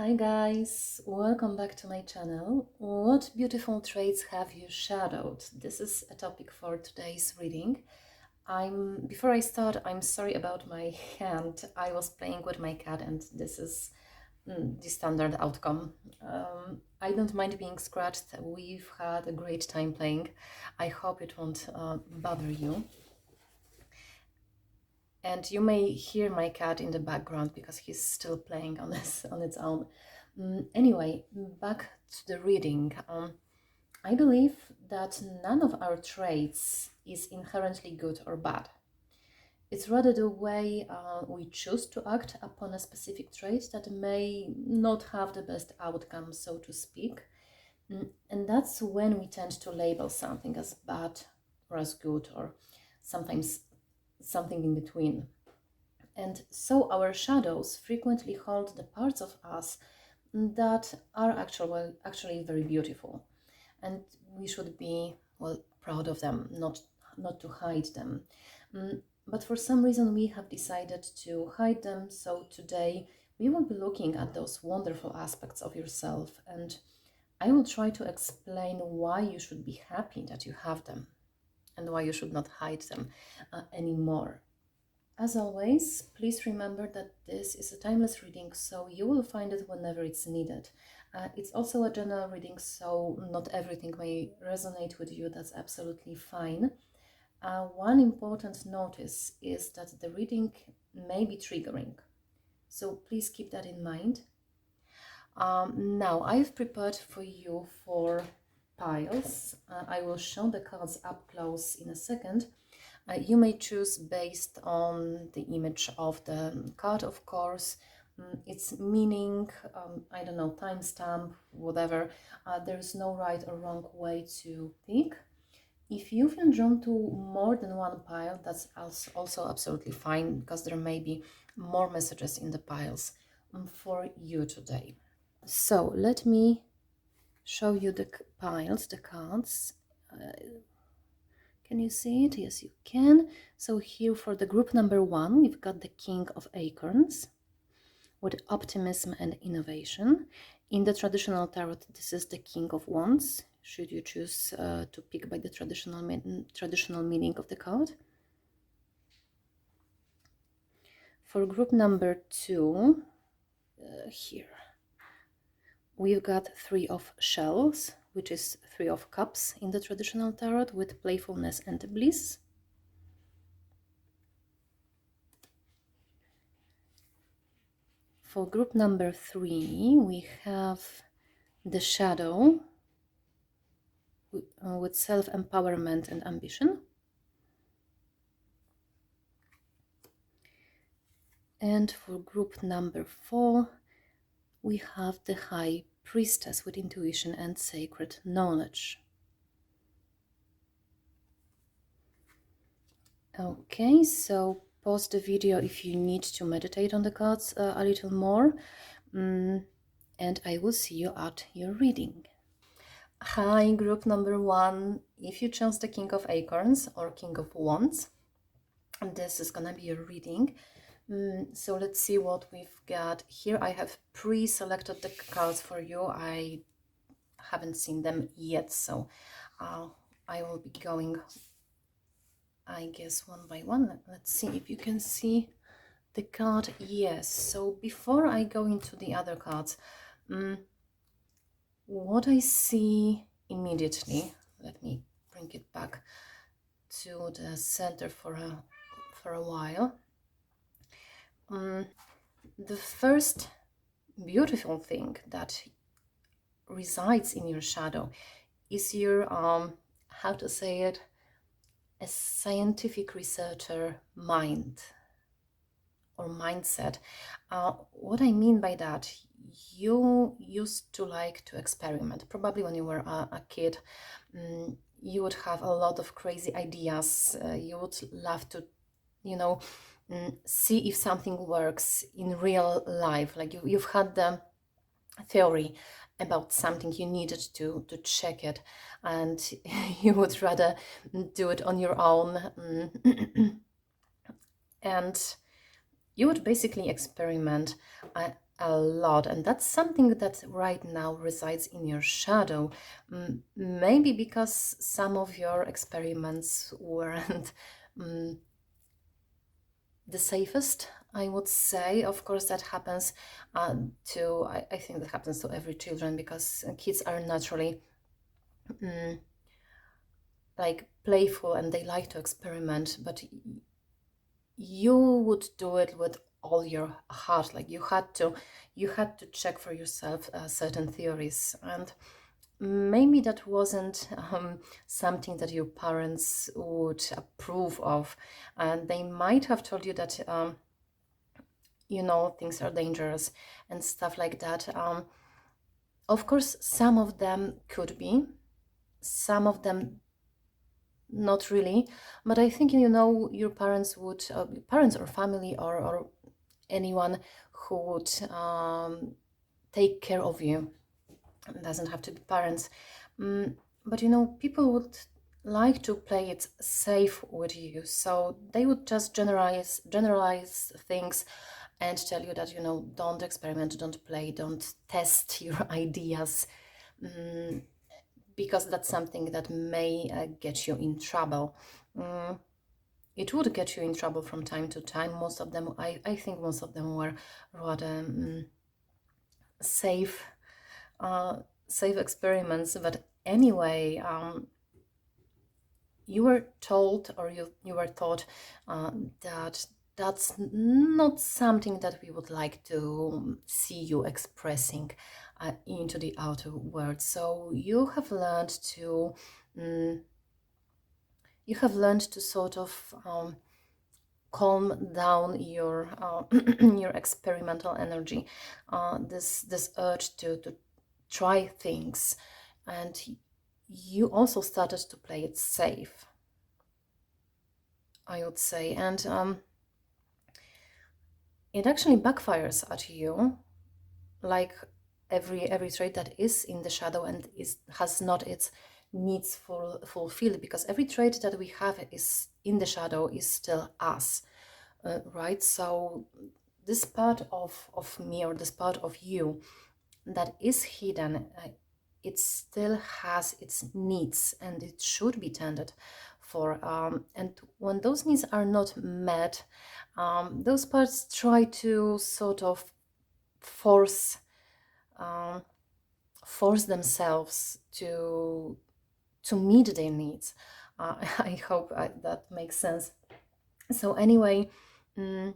Hi guys, welcome back to my channel. What beautiful traits have you shadowed? This is a topic for today's reading. Before I start, I'm sorry about my hand. I was playing with my cat and this is the standard outcome. I don't mind being scratched. We've had a great time playing. I hope it won't bother you. And you may hear my cat in the background because he's still playing on its own. Anyway, back to the reading. I believe that none of our traits is inherently good or bad. It's rather the way we choose to act upon a specific trait that may not have the best outcome, so to speak. And that's when we tend to label something as bad or as good, or sometimes something in between. And so our shadows frequently hold the parts of us that are actually very beautiful. And we should be, well, proud of them, not to hide them. But for some reason we have decided to hide them, so today we will be looking at those wonderful aspects of yourself, and I will try to explain why you should be happy that you have them and why you should not hide them anymore. As always, please remember that this is a timeless reading, so you will find it whenever it's needed. It's also a general reading, so not everything may resonate with you. That's absolutely fine. One important notice is that the reading may be triggering, so please keep that in mind. Now, I've prepared for you 4 piles. I will show the cards up close in a second. You may choose based on the image of the card, of course, its meaning, I don't know, timestamp, whatever. There's no right or wrong way to pick. If you feel drawn to more than one pile, that's also absolutely fine, because there may be more messages in the piles for you today. So let me show you the piles, the cards. Can you see it? Yes, you can. So here for the group number 1, we've got the King of Acorns with optimism and innovation. In the traditional tarot, this is the King of Wands, should you choose to pick by the traditional meaning of the card. For group number 2, here, we've got 3 of Shells, which is 3 of Cups in the traditional tarot, with playfulness and bliss. For group number 3, we have the Shadow with self-empowerment and ambition. And for group number 4, we have the High Priestess with intuition and sacred knowledge. Okay, so pause the video if you need to meditate on the cards a little more, and I will see you at your reading. Hi, group number 1. If you chose the King of Acorns or King of Wands, this is gonna be your reading. So let's see what we've got here. I have pre-selected the cards for you. I haven't seen them yet, so I will be going, I guess, one by one. Let's see if you can see the card. Yes, so before I go into the other cards, what I see immediately, let me bring it back to the center for a while. The first beautiful thing that resides in your shadow is your, how to say it, a scientific researcher mind or mindset. What I mean by that, you used to like to experiment. Probably when you were a kid, you would have a lot of crazy ideas. You would love to, see if something works in real life. Like you've had the theory about something, you needed to check it, and you would rather do it on your own. And you would basically experiment a lot, and that's something that right now resides in your shadow. Maybe because some of your experiments weren't the safest, I would say. Of course, that happens I think that happens to every children, because kids are naturally like playful and they like to experiment, but you would do it with all your heart. Like you had to check for yourself certain theories, and maybe that wasn't something that your parents would approve of, and they might have told you that things are dangerous and stuff like that. Of course, some of them could be, some of them not really, but I think your parents would, parents or family, or anyone who would take care of you. It doesn't have to be parents, but people would like to play it safe with you, so they would just generalize things and tell you that don't experiment, don't play, don't test your ideas, because that's something that may get you in trouble. It would get you in trouble from time to time. Most of them, I think most of them were rather safe safe experiments. But anyway, you were told, or you were taught that that's not something that we would like to see you expressing into the outer world. So you have learned to sort of calm down your your experimental energy, this urge to try things, and you also started to play it safe, I would say. And it actually backfires at you, like every trait that is in the shadow and has not its needs fulfilled, because every trait that we have is in the shadow is still us, right? So this part of me, or this part of you that is hidden, it still has its needs, and it should be tended for. And when those needs are not met, those parts try to sort of force themselves to meet their needs. I hope that makes sense. So anyway, I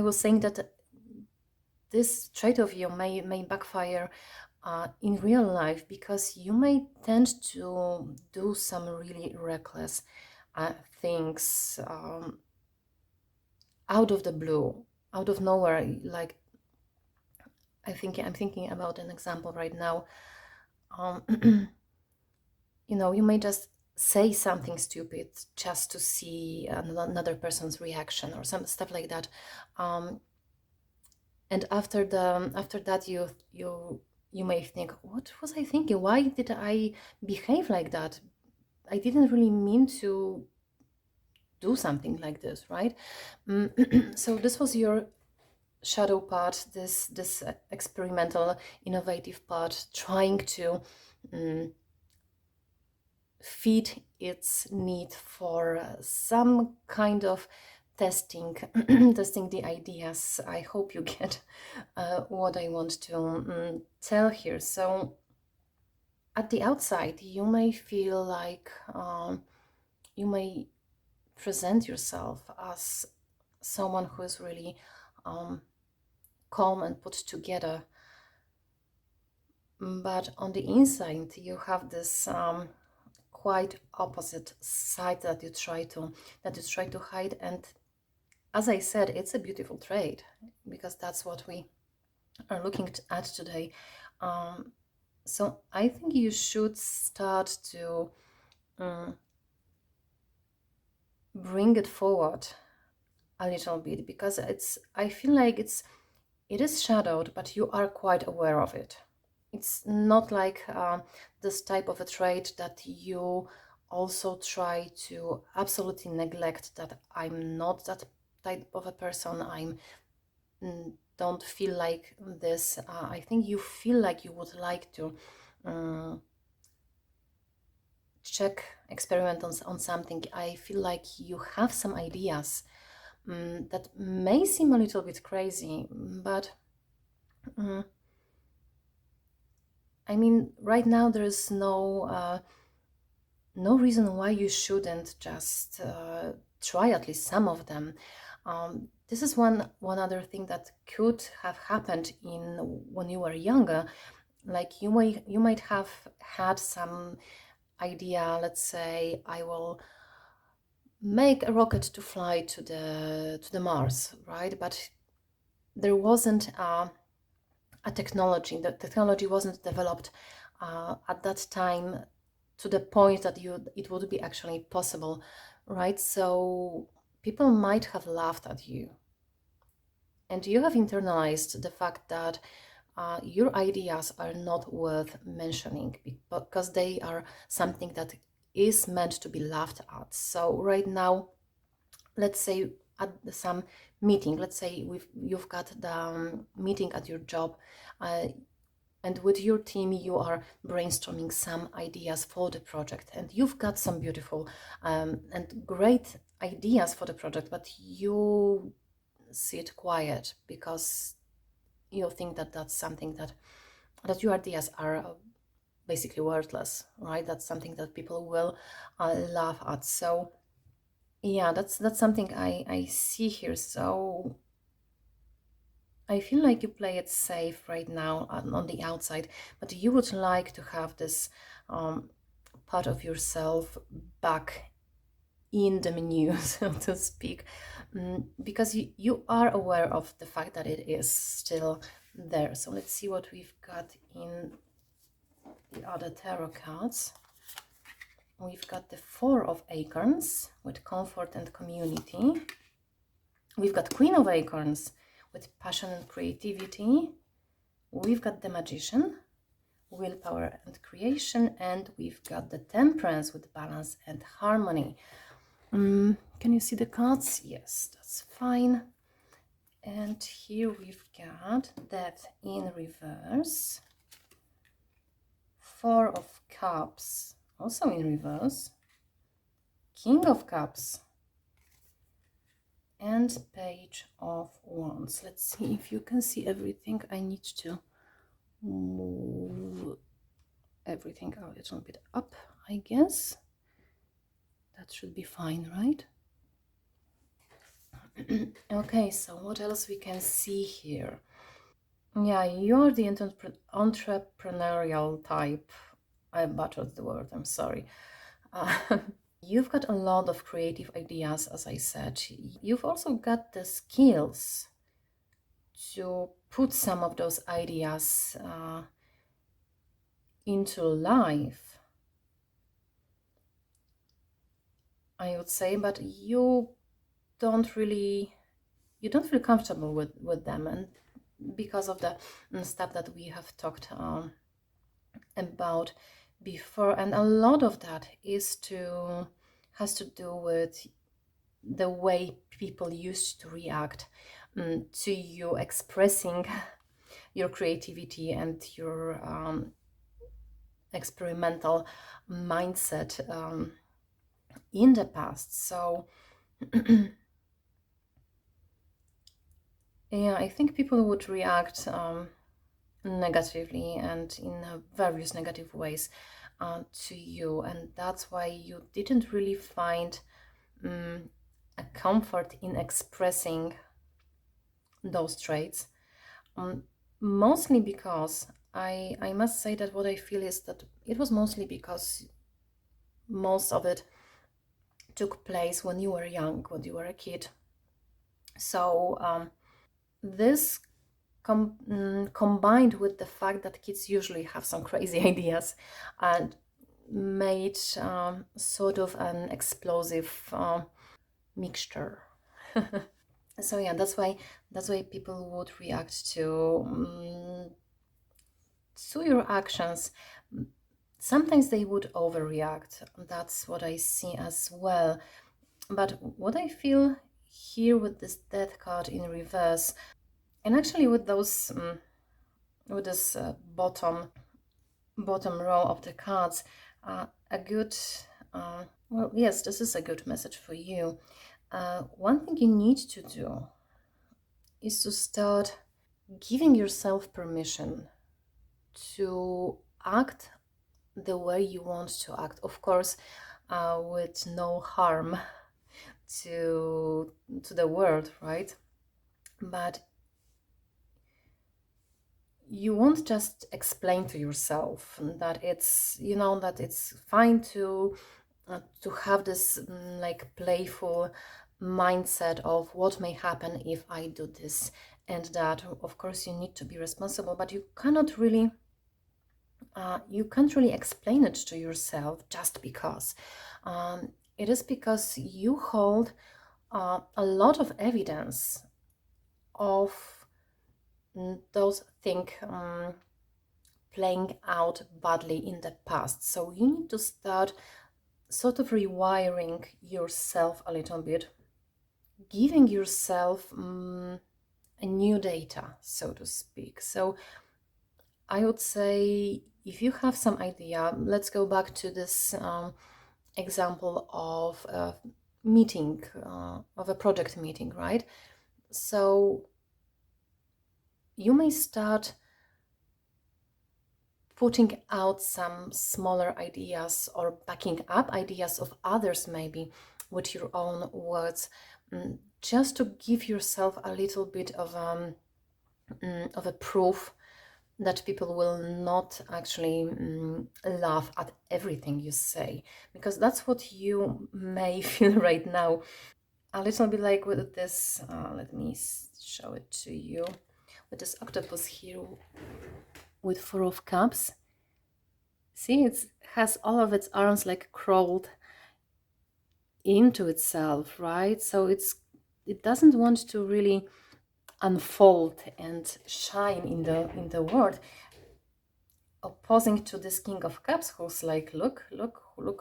was saying that this trait of you may backfire in real life, because you may tend to do some really reckless things out of the blue, out of nowhere. Like I'm thinking about an example right now. You may just say something stupid just to see another person's reaction, or some stuff like that. And after that, you may think, what was I thinking? Why did I behave like that? I didn't really mean to do something like this, right? So this was your shadow part, this experimental, innovative part, trying to feed its need for some kind of testing testing the ideas. I hope you get what I want to tell here. So at the outside, you may feel like you may present yourself as someone who is really calm and put together, but on the inside you have this quite opposite side that you try to hide. And as I said, it's a beautiful trait, because that's what we are looking at today. So I think you should start to bring it forward a little bit, because I feel like it is shadowed, but you are quite aware of it. It's not like this type of a trait that you also try to absolutely neglect, that I'm not that type of a person, I'm don't feel like this. I think you feel like you would like to check, experiment on something. I feel like you have some ideas that may seem a little bit crazy, but I mean, right now there is no reason why you shouldn't just try at least some of them. This is one other thing that could have happened in when you were younger. Like you might have had some idea. Let's say, I will make a rocket to fly to the Mars, right? But there wasn't a technology. The technology wasn't developed at that time to the point that it would be actually possible, right? So people might have laughed at you, and you have internalized the fact that your ideas are not worth mentioning because they are something that is meant to be laughed at. So right now, let's say at some meeting, let's say you've got the meeting at your job, and with your team you are brainstorming some ideas for the project, and you've got some beautiful and great ideas for the project, but you sit quiet because you think that that's something that your ideas are basically worthless, right? That's something that people will laugh at. So yeah, that's something I see here. So I feel like you play it safe right now on the outside, but you would like to have this part of yourself back in the menu, so to speak, because you are aware of the fact that it is still there. So let's see what we've got in the other tarot cards. We've got the Four of Acorns with comfort and community. We've got Queen of Acorns with passion and creativity. We've got the Magician, willpower and creation, and we've got the Temperance with balance and harmony. Can you see the cards? Yes, that's fine. And here we've got Death in reverse, Four of Cups, also in reverse, King of Cups, and Page of Wands. Let's see if you can see everything. I need to move everything a little bit up, I guess. That should be fine, right? Okay, so what else we can see here? Yeah, you're the entrepreneurial type. I butchered the word, I'm sorry. You've got a lot of creative ideas, as I said. You've also got the skills to put some of those ideas into life, I would say, but you don't feel comfortable with them, and because of the stuff that we have talked about before, and a lot of that has to do with the way people used to react to you expressing your creativity and your experimental mindset in the past. So yeah, I think people would react negatively and in various negative ways to you, and that's why you didn't really find a comfort in expressing those traits, mostly because I must say that what I feel is that it was mostly because most of it took place when you were young, when you were a kid. So this combined with the fact that kids usually have some crazy ideas and made sort of an explosive mixture. So yeah, that's why people would react to your actions. Sometimes they would overreact. That's what I see as well. But what I feel here with this Death card in reverse, And actually, with those, with this bottom row of the cards, a good, well, yes, this is a good message for you. One thing you need to do is to start giving yourself permission to act the way you want to act. Of course, with no harm to the world, right? But you won't just explain to yourself that it's, you know, that it's fine to have this like playful mindset of what may happen if I do this and that. Of course, you need to be responsible, but you cannot really you can't really explain it to yourself just because. It is because you hold a lot of evidence of those things playing out badly in the past. So you need to start sort of rewiring yourself a little bit, giving yourself a new data, so to speak. So I would say if you have some idea, let's go back to this example of a meeting, of a project meeting, right? So you may start putting out some smaller ideas or backing up ideas of others, maybe with your own words, just to give yourself a little bit of a proof that people will not actually laugh at everything you say, because that's what you may feel right now. A little bit like with this, let me show it to you, with this octopus here with 4 of Cups. See, it has all of its arms like crawled into itself, right? So it doesn't want to really unfold and shine in the world, opposing to this King of Cups, who's like, look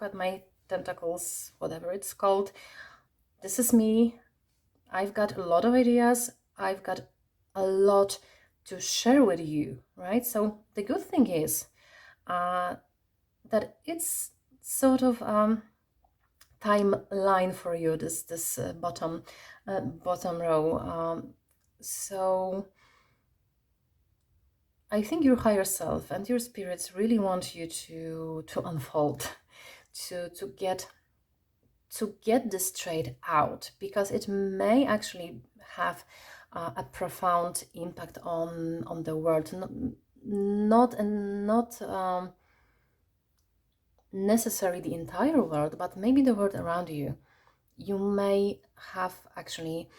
at my tentacles, whatever it's called. This is me. I've got a lot of ideas. I've got a lot to share with you, right? So the good thing is that it's sort of timeline for you, this bottom row. So I think your higher self and your spirits really want you to unfold, to get this trade out, because it may actually have a profound impact on the world, not necessarily the entire world, but maybe the world around you. You may have actually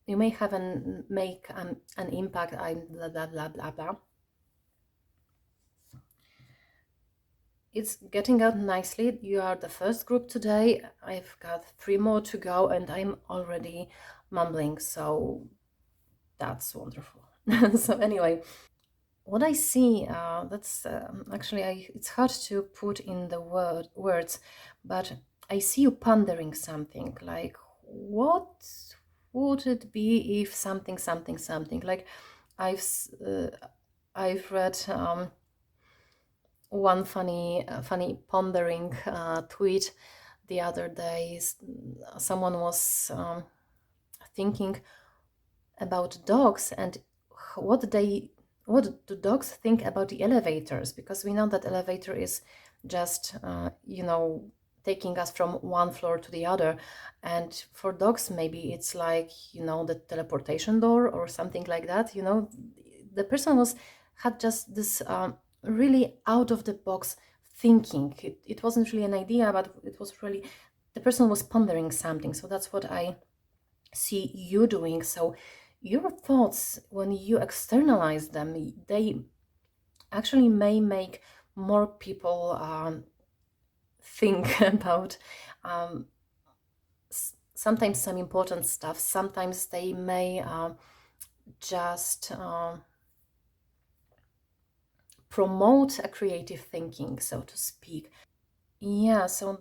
you may have make an impact. Blah blah blah blah blah. It's getting out nicely. You are the first group today. I've got 3 more to go and I'm already mumbling, so that's wonderful. So anyway, what I see, that's actually, it's hard to put in the words, but I see you pondering something like, what would it be if something, something, something? Like I've read one funny pondering tweet the other day. Someone was thinking about dogs and what do dogs think about the elevators, because we know that elevator is just taking us from one floor to the other, and for dogs maybe it's like the teleportation door or something like that. The person had just this really out of the box thinking. It wasn't really an idea, but it was really, the person was pondering something. So that's what I see you doing. So your thoughts, when you externalize them, they actually may make more people think about sometimes some important stuff. Sometimes they may just promote a creative thinking, so to speak. Yeah, so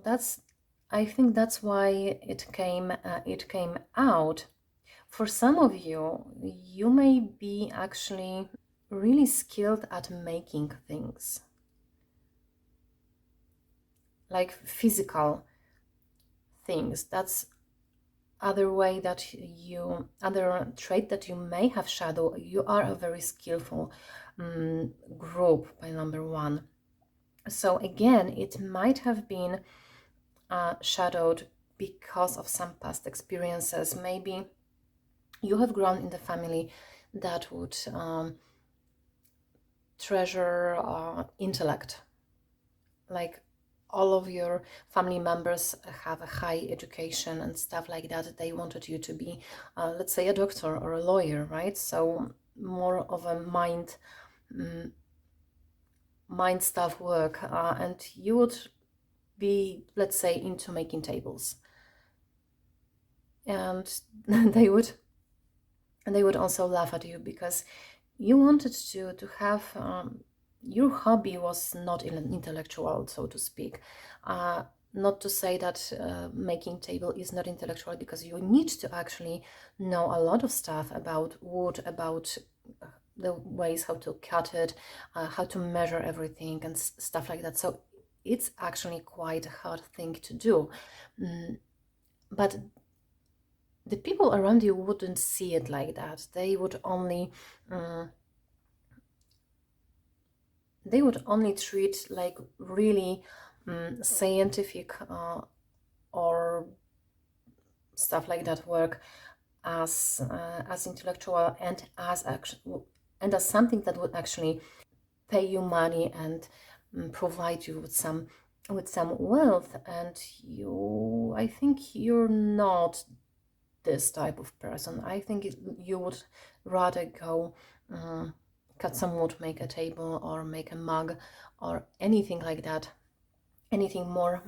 I think that's why it came out. For some of you, you may be actually really skilled at making things, like physical things. That's other trait that you may have shadow. You are a very skillful group by number one. So again, it might have been shadowed because of some past experiences. Maybe you have grown in the family that would treasure intellect. Like all of your family members have a high education and stuff like that. They wanted you to be, let's say, a doctor or a lawyer, right? So more of a mind stuff work, and you would be, let's say, into making tables, and they would also laugh at you because you wanted to have your hobby was not intellectual, so to speak. Not to say that making table is not intellectual, because you need to actually know a lot of stuff about wood, about the ways how to cut it, how to measure everything and stuff like that. So it's actually quite a hard thing to do. But the people around you wouldn't see it like that. They would only treat like really scientific or stuff like that work as intellectual and as something that would actually pay you money and provide you with some wealth. And I think you're not this type of person. I think you would rather go cut some wood, make a table, or make a mug, or anything like that. Anything more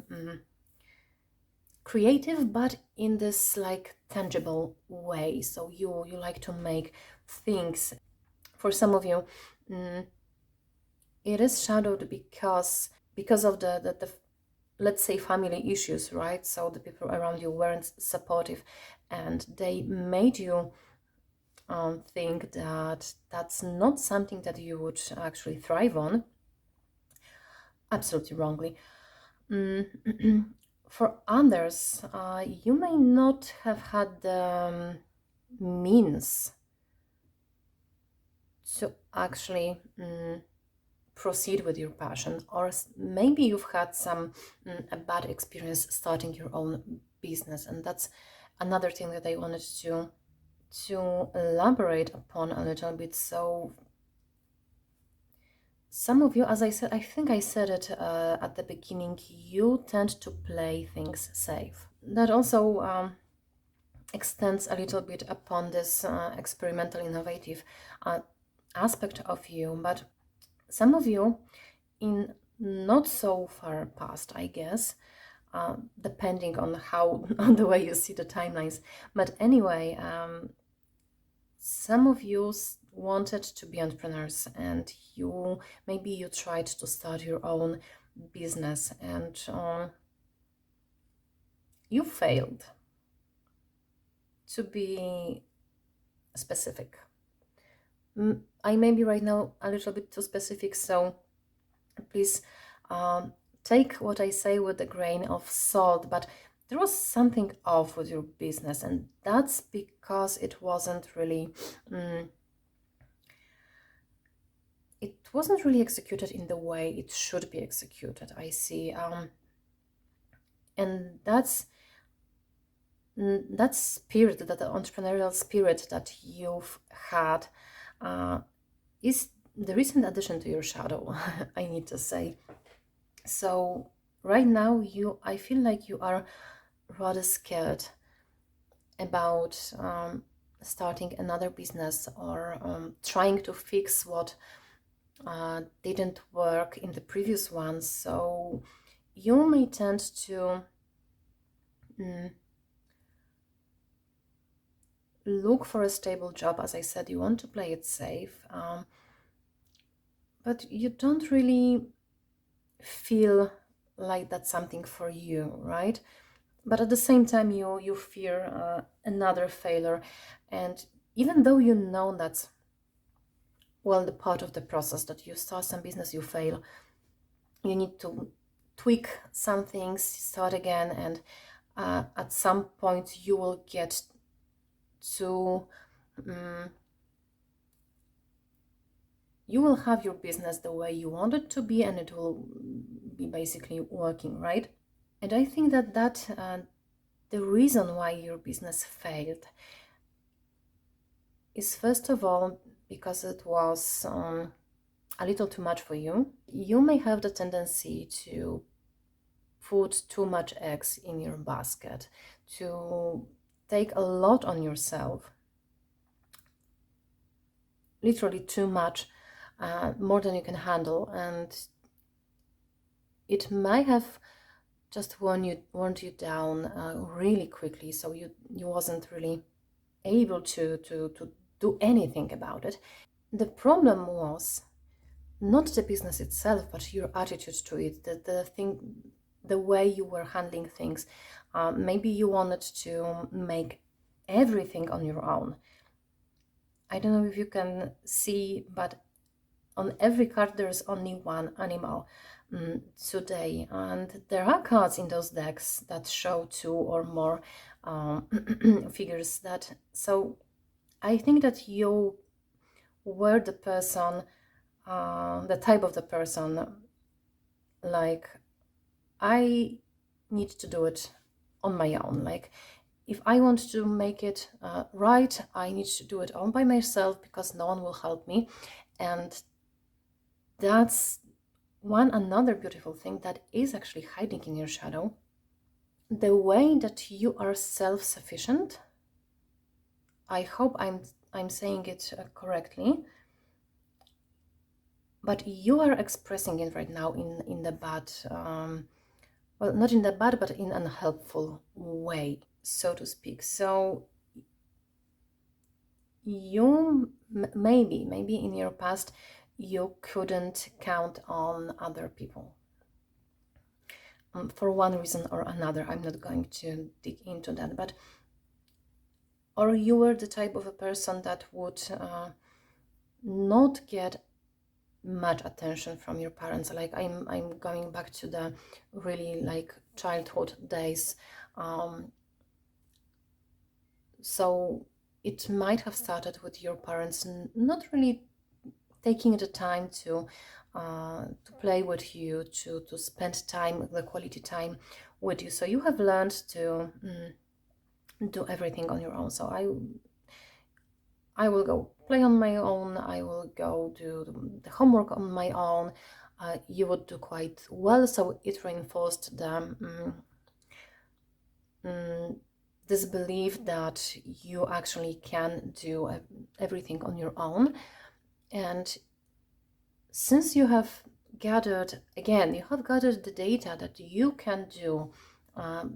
creative, but in this like tangible way. So you like to make things. For some of you, it is shadowed because of the let's say family issues, right? So the people around you weren't supportive, and they made you think that that's not something that you would actually thrive on. Absolutely wrongly. For others, you may not have had the means to actually proceed with your passion, or maybe you've had some a bad experience starting your own business, and that's another thing that I wanted to elaborate upon a little bit. So some of you, as I said, I think I said it at the beginning, you tend to play things safe. That also extends a little bit upon this experimental, innovative aspect of you. But some of you, in not so far past, I guess, depending on how on the way you see the timelines. But anyway, some of you wanted to be entrepreneurs, and maybe you tried to start your own business, and you failed. To be specific, I may be right now a little bit too specific, so please take what I say with a grain of salt, but there was something off with your business, and that's because it wasn't really executed in the way it should be executed, I see. And that spirit, that the entrepreneurial spirit that you've had is the recent addition to your shadow, I need to say. So right now I feel like you are rather scared about starting another business, or trying to fix what didn't work in the previous one. So you may tend to look for a stable job. As I said, you want to play it safe, but you don't really feel like that's something for you, right? But at the same time, you fear another failure. And even though you know that's, well, the part of the process, that you start some business, you fail, you need to tweak some things, start again, and at some point you will get to you will have your business the way you want it to be, and it will be basically working, right? And I think that the reason why your business failed is, first of all, because it was a little too much for you. You may have the tendency to put too much eggs in your basket, to take a lot on yourself, literally too much, more than you can handle, and it might have just worn you down really quickly, so you wasn't really able to do anything about it. The problem was not the business itself, but your attitude to it, the way you were handling things. Maybe you wanted to make everything on your own. I don't know if you can see, but on every card there's only one animal today, and there are cards in those decks that show two or more figures. That, so I think that you were the person, the type of the person, like, I need to do it on my own. Like, if I want to make it right, I need to do it all by myself, because no one will help me. And that's another beautiful thing that is actually hiding in your shadow. The way that you are self-sufficient, I hope I'm saying it correctly, but you are expressing it right now in the bad, well, not in the bad, but in an unhelpful way, so to speak. So you maybe in your past you couldn't count on other people, for one reason or another. I'm not going to dig into that, but or you were the type of a person that would not get much attention from your parents. Like, I'm going back to the really, like, childhood days. So it might have started with your parents not really taking the time to play with you, to spend time, the quality time with you. So you have learned to do everything on your own. So I will go play on my own, I will go do the homework on my own. You would do quite well, so it reinforced this belief that you actually can do everything on your own. And since you have gathered the data that you can do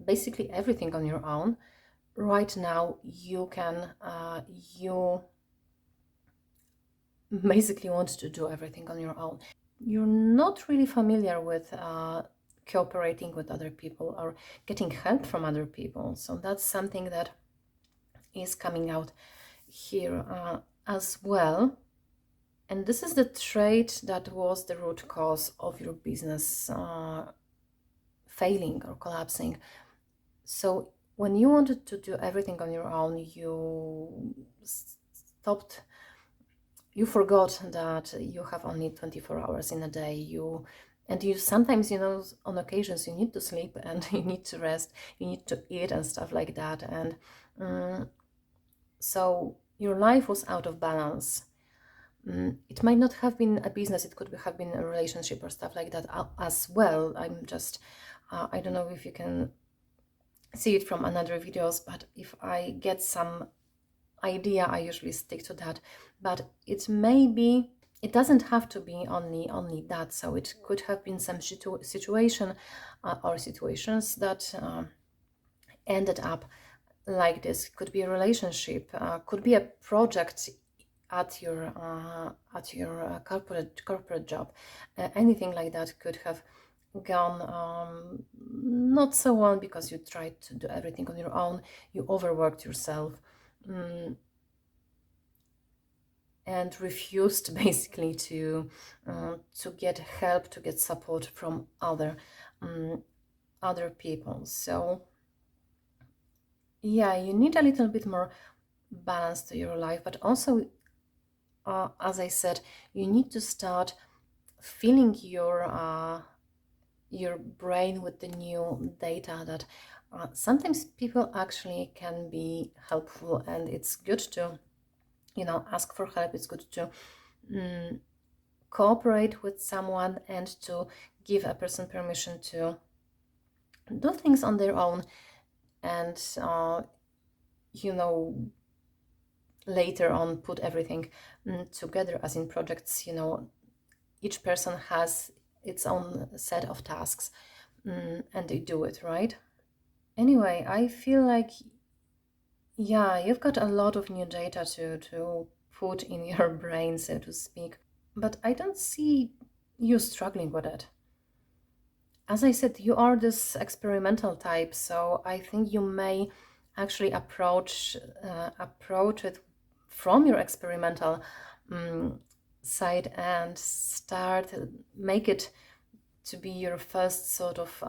basically everything on your own, right now you can you basically want to do everything on your own. You're not really familiar with cooperating with other people or getting help from other people. So that's something that is coming out here as well. And this is the trait that was the root cause of your business failing or collapsing. So when you wanted to do everything on your own, you forgot that you have only 24 hours in a day. You sometimes, on occasions you need to sleep and you need to rest, you need to eat and stuff like that. And so your life was out of balance. It might not have been a business, it could have been a relationship or stuff like that as well. I'm just, I don't know if you can see it from another videos, but if I get some idea, I usually stick to that. But it doesn't have to be only that. So it could have been some situation or situations that ended up like this. Could be a relationship, could be a project at your corporate job. Anything like that could have gone not so well because you tried to do everything on your own. You overworked yourself. and refused basically to get help, to get support from other people. So yeah, you need a little bit more balance to your life, but also, as I said, you need to start filling your brain with the new data that sometimes people actually can be helpful, and it's good to, ask for help. It's good to cooperate with someone and to give a person permission to do things on their own, and later on put everything together as in projects. Each person has its own set of tasks, and they do it, right? Anyway, I feel like, yeah, you've got a lot of new data to put in your brain, so to speak, but I don't see you struggling with it. As I said, you are this experimental type, so I think you may actually approach it from your experimental side and make it to be your first sort of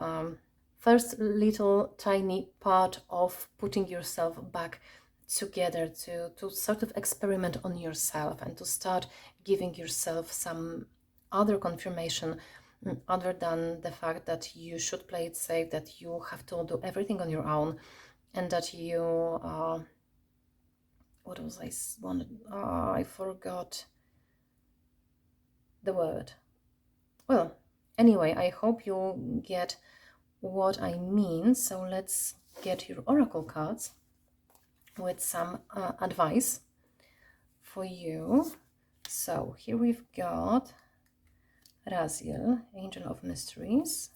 first little tiny part of putting yourself back together, to sort of experiment on yourself and to start giving yourself some other confirmation other than the fact that you should play it safe, that you have to do everything on your own, and that you what was I wanted? I forgot the word. Well, anyway, I hope you get what I mean. So let's get your oracle cards with some advice for you. So here we've got Raziel, Angel of Mysteries.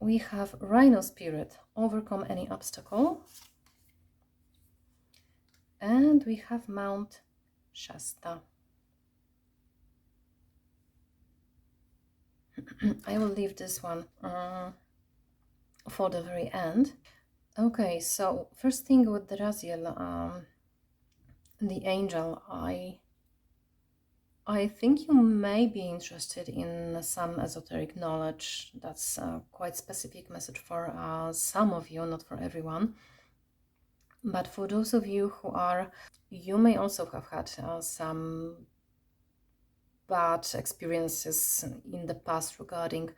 We have Rhino Spirit, overcome any obstacle. And we have Mount Shasta. I will leave this one for the very end. Okay, so first thing with the Raziel, the angel, I think you may be interested in some esoteric knowledge. That's a quite specific message for some of you, not for everyone. But for those of you who are, you may also have had some bad experiences in the past regarding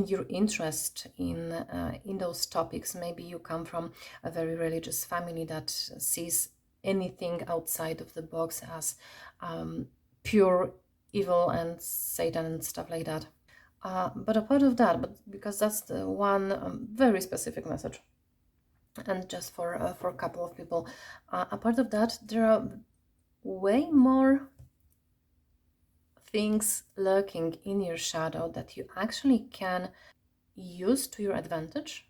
your interest in those topics. Maybe you come from a very religious family that sees anything outside of the box as pure evil and Satan and stuff like that. But apart of that, but because that's the one very specific message, and just for a couple of people, apart of that, there are way more things lurking in your shadow that you actually can use to your advantage.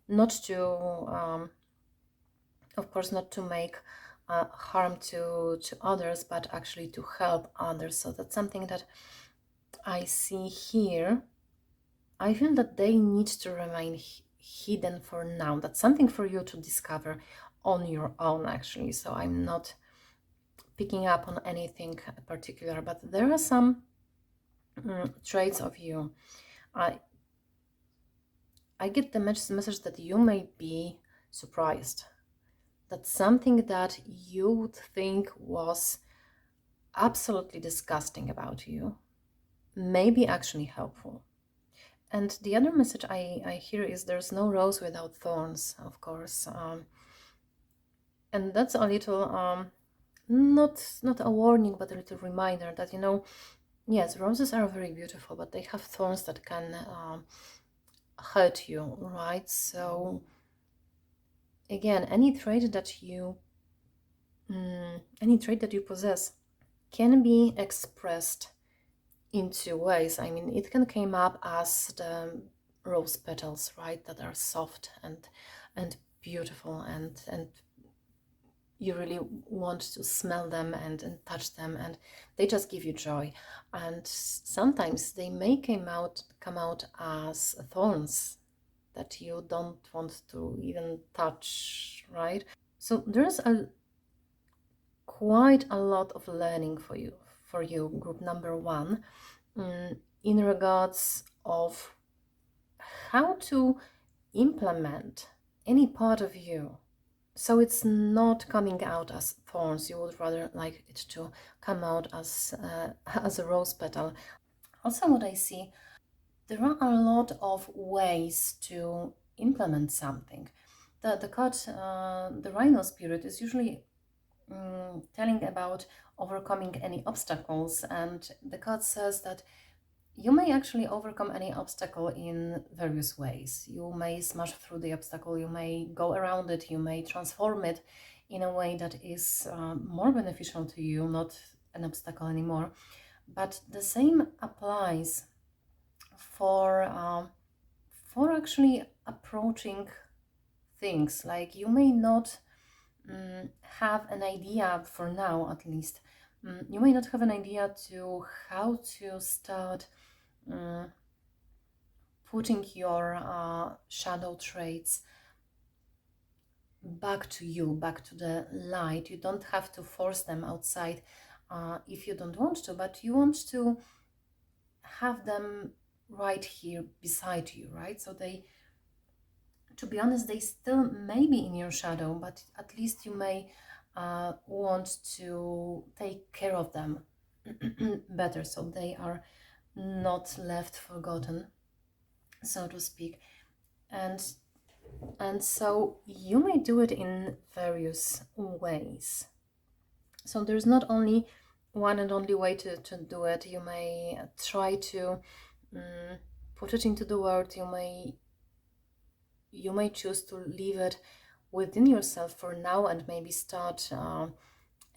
Not to, of course, not to make harm to others, but actually to help others. So that's something that I see here. I feel that they need to remain hidden for now. That's something for you to discover on your own, actually. So I'm not picking up on anything particular, but there are some traits of you. I get the message that you may be surprised that something that you would think was absolutely disgusting about you may be actually helpful. And the other message I hear is there's no rose without thorns, of course. And that's a little, not a warning, but a little reminder that, yes, roses are very beautiful, but they have thorns that can hurt you, right? So again, any trait that you possess can be expressed in two ways. I mean, it can come up as the rose petals, right, that are soft and beautiful, and you really want to smell them and touch them, and they just give you joy. And sometimes they may come out as thorns, that you don't want to even touch, right? So there's quite a lot of learning for you, group number one, in regards of how to implement any part of you. So it's not coming out as thorns. You would rather like it to come out as as a rose petal. Also, what I see, there are a lot of ways to implement something. The card, the Rhino spirit, is usually telling about overcoming any obstacles, and the card says that you may actually overcome any obstacle in various ways. You may smash through the obstacle, you may go around it, you may transform it in a way that is more beneficial to you, not an obstacle anymore. But the same applies for actually approaching things. Like you may not have an idea, for now at least, you may not have an idea to how to start putting your shadow traits back to you, back to the light. You don't have to force them outside if you don't want to, but you want to have them right here beside you, right? So they, to be honest, they still may be in your shadow, but at least you may want to take care of them better, so they are not left forgotten, so to speak. And so you may do it in various ways. So there's not only one and only way to do it. You may try to put it into the world. You may choose to leave it within yourself for now and maybe start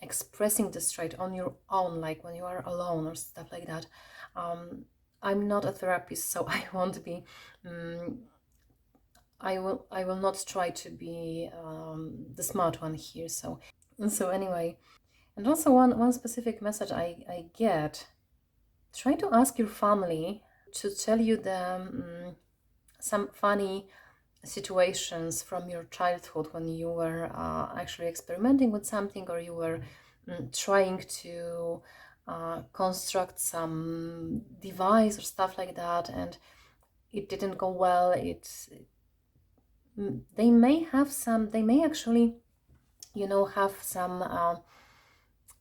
expressing this trait on your own, like when you are alone or stuff like that. I'm not a therapist, so I won't be. I will not try to be the smart one here. So anyway, and also one specific message I get: try to ask your family to tell you some funny situations from your childhood when you were actually experimenting with something, or you were trying to construct some device or stuff like that, and it didn't go well. They may actually, have some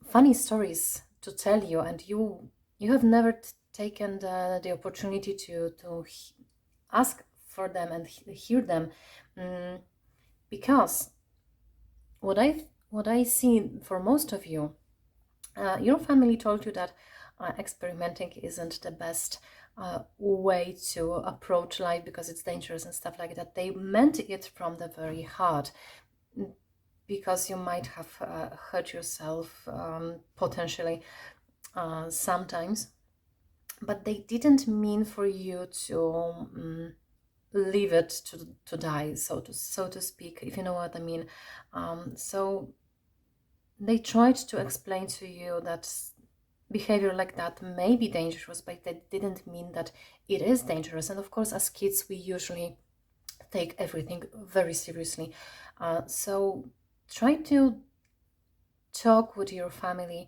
funny stories to tell you, and you have never taken the opportunity to ask for them and hear them, because what I see for most of you, your family told you that experimenting isn't the best way to approach life because it's dangerous and stuff like that. They meant it from the very heart, because you might have hurt yourself potentially sometimes, but they didn't mean for you to leave it to die, so to speak, if you know what I mean. So they tried to explain to you that behavior like that may be dangerous, but they didn't mean that it is dangerous. And of course, as kids, we usually take everything very seriously. So try to talk with your family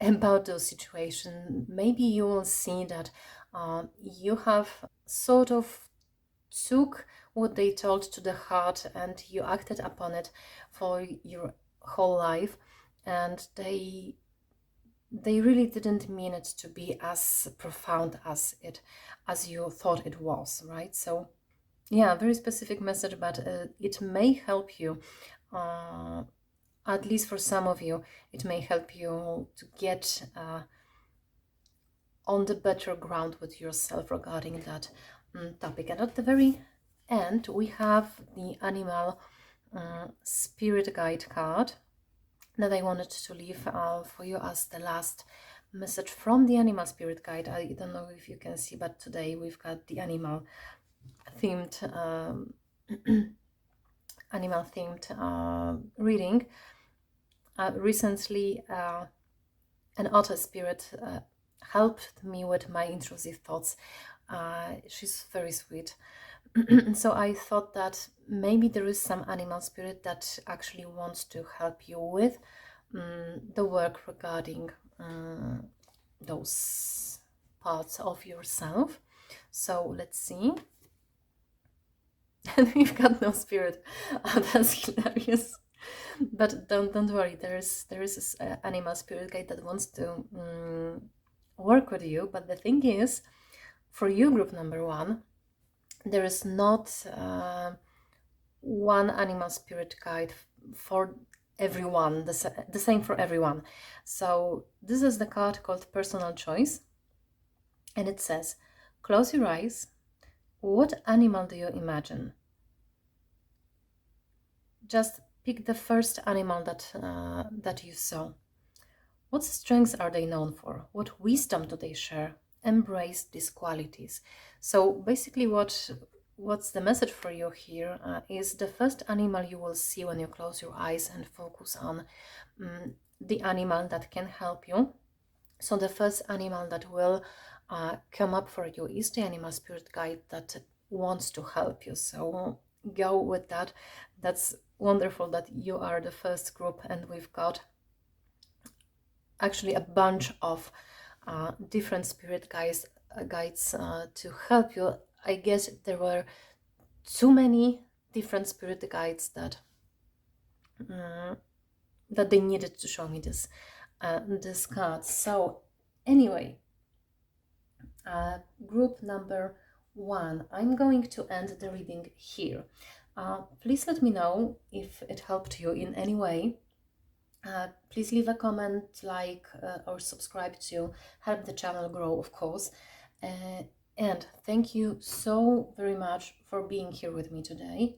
about those situations. Maybe you will see that you have sort of took what they told to the heart and you acted upon it for your whole life, and they really didn't mean it to be as profound as you thought it was, right? So yeah, very specific message, but it may help you, at least for some of you, it may help you to get on the better ground with yourself regarding that topic. And at the very end, we have the animal spirit guide card that I wanted to leave for you as the last message from the animal spirit guide. I don't know if you can see, but today we've got the animal themed reading. Recently, an otter spirit helped me with my intrusive thoughts. She's very sweet. So I thought that maybe there is some animal spirit that actually wants to help you with the work regarding those parts of yourself. So let's see. And we've got no spirit. Oh, that's hilarious. But don't worry. There is this animal spirit guide that wants to work with you. But the thing is, for you, group number 1, there is not one animal spirit guide for everyone, the same for everyone. So this is the card called Personal Choice, and it says, close your eyes. What animal do you imagine? Just pick the first animal that you saw. What strengths are they known for? What wisdom do they share? Embrace these qualities. So basically what's the message for you here is the first animal you will see when you close your eyes and focus on the animal that can help you. So the first animal that will come up for you is the animal spirit guide that wants to help you. So go with that. That's wonderful that you are the first group, and we've got actually a bunch of different spirit guides to help you. I guess there were too many different spirit guides that they needed to show me this card. So anyway, group number 1, I'm going to end the reading here. Please let me know if it helped you in any way. Please leave a comment, like, or subscribe to help the channel grow, of course. And thank you so very much for being here with me today.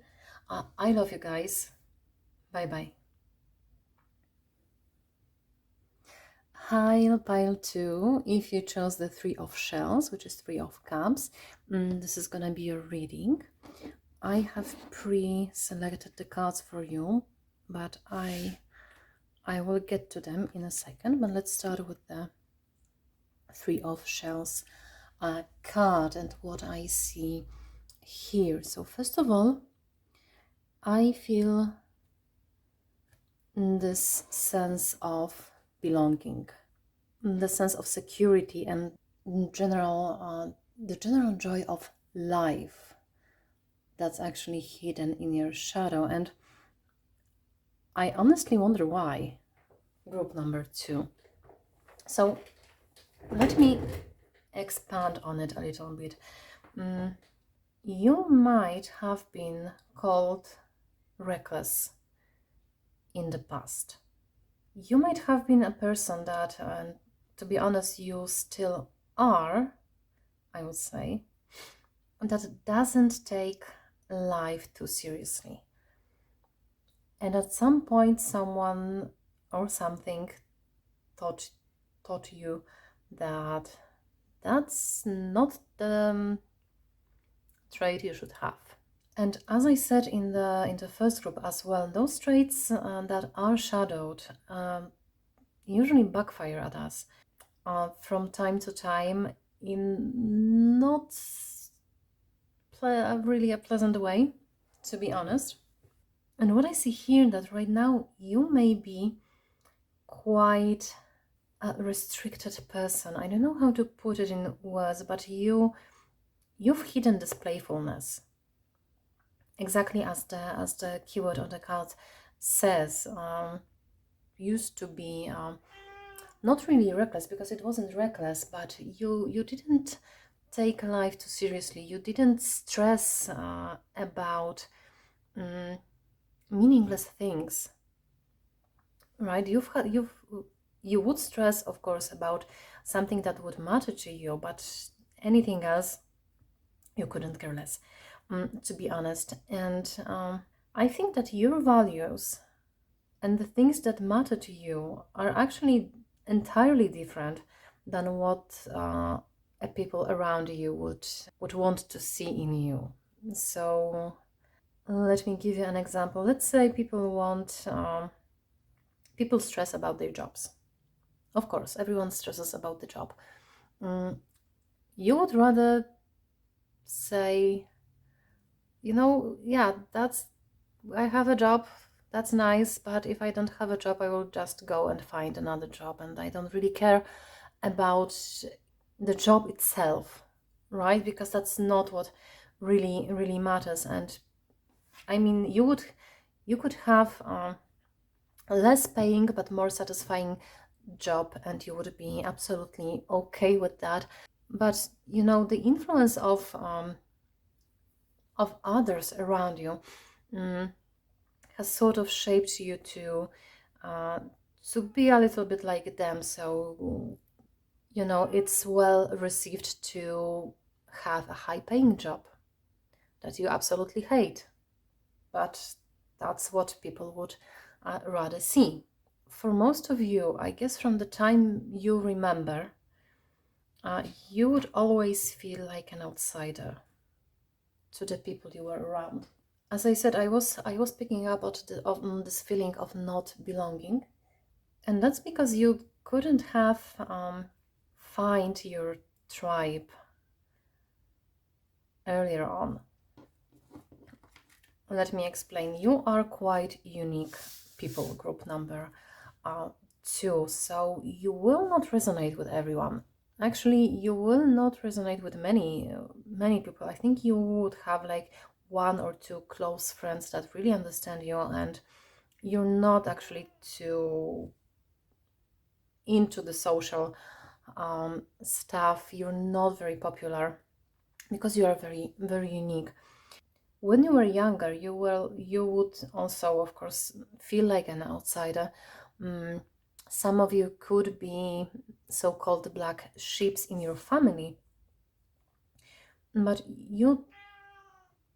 I love you guys. Bye-bye. Pile 2, if you chose the 3 of shells, which is 3 of cups, this is gonna be your reading. I have pre-selected the cards for you, but I will get to them in a second. But let's start with the 3 of shells card and what I see here. So first of all, I feel this sense of belonging, the sense of security, and the general joy of life that's actually hidden in your shadow. And I honestly wonder why, group number 2. So let me expand on it a little bit. You might have been called reckless in the past. You might have been a person that, to be honest, you still are, I would say, that doesn't take life too seriously. And at some point, someone or something taught you that that's not the trait you should have. And as I said in the first group as well, those traits that are shadowed usually backfire at us from time to time in not really a pleasant way, to be honest. And what I see here, that right now you may be quite a restricted person. I don't know how to put it in words, but you've hidden this playfulness, exactly as the keyword on the card says. Used to be not really reckless, because it wasn't reckless, but you didn't take life too seriously. You didn't stress about meaningless things, right? You would stress, of course, about something that would matter to you, but anything else you couldn't care less, to be honest. And I think that your values and the things that matter to you are actually entirely different than what people around you would want to see in you. So let me give you an example. Let's say people stress about their jobs. Of course, everyone stresses about the job. You would rather say, yeah, I have a job, that's nice, but if I don't have a job, I will just go and find another job, and I don't really care about the job itself, right? Because that's not what really matters. And I mean, you could have less paying but more satisfying job, and you would be absolutely okay with that. But the influence of others around you mm, has sort of shaped you uh, to be a little bit like them. So it's well received to have a high paying job that you absolutely hate, but that's what people would rather see. For most of you, I guess from the time you remember, you would always feel like an outsider to the people you were around. As I said, I was picking up on this feeling of not belonging, and that's because you couldn't have find your tribe earlier on. Let me explain. You are quite unique people group number two, so you will not resonate with everyone. Actually, you will not resonate with many people. I think you would have like one or two close friends that really understand you, and you're not actually too into the social stuff. You're not very popular because you are very unique. When you were younger, you would also, of course, feel like an outsider. Mm, some of you could be so-called black sheeps in your family, but you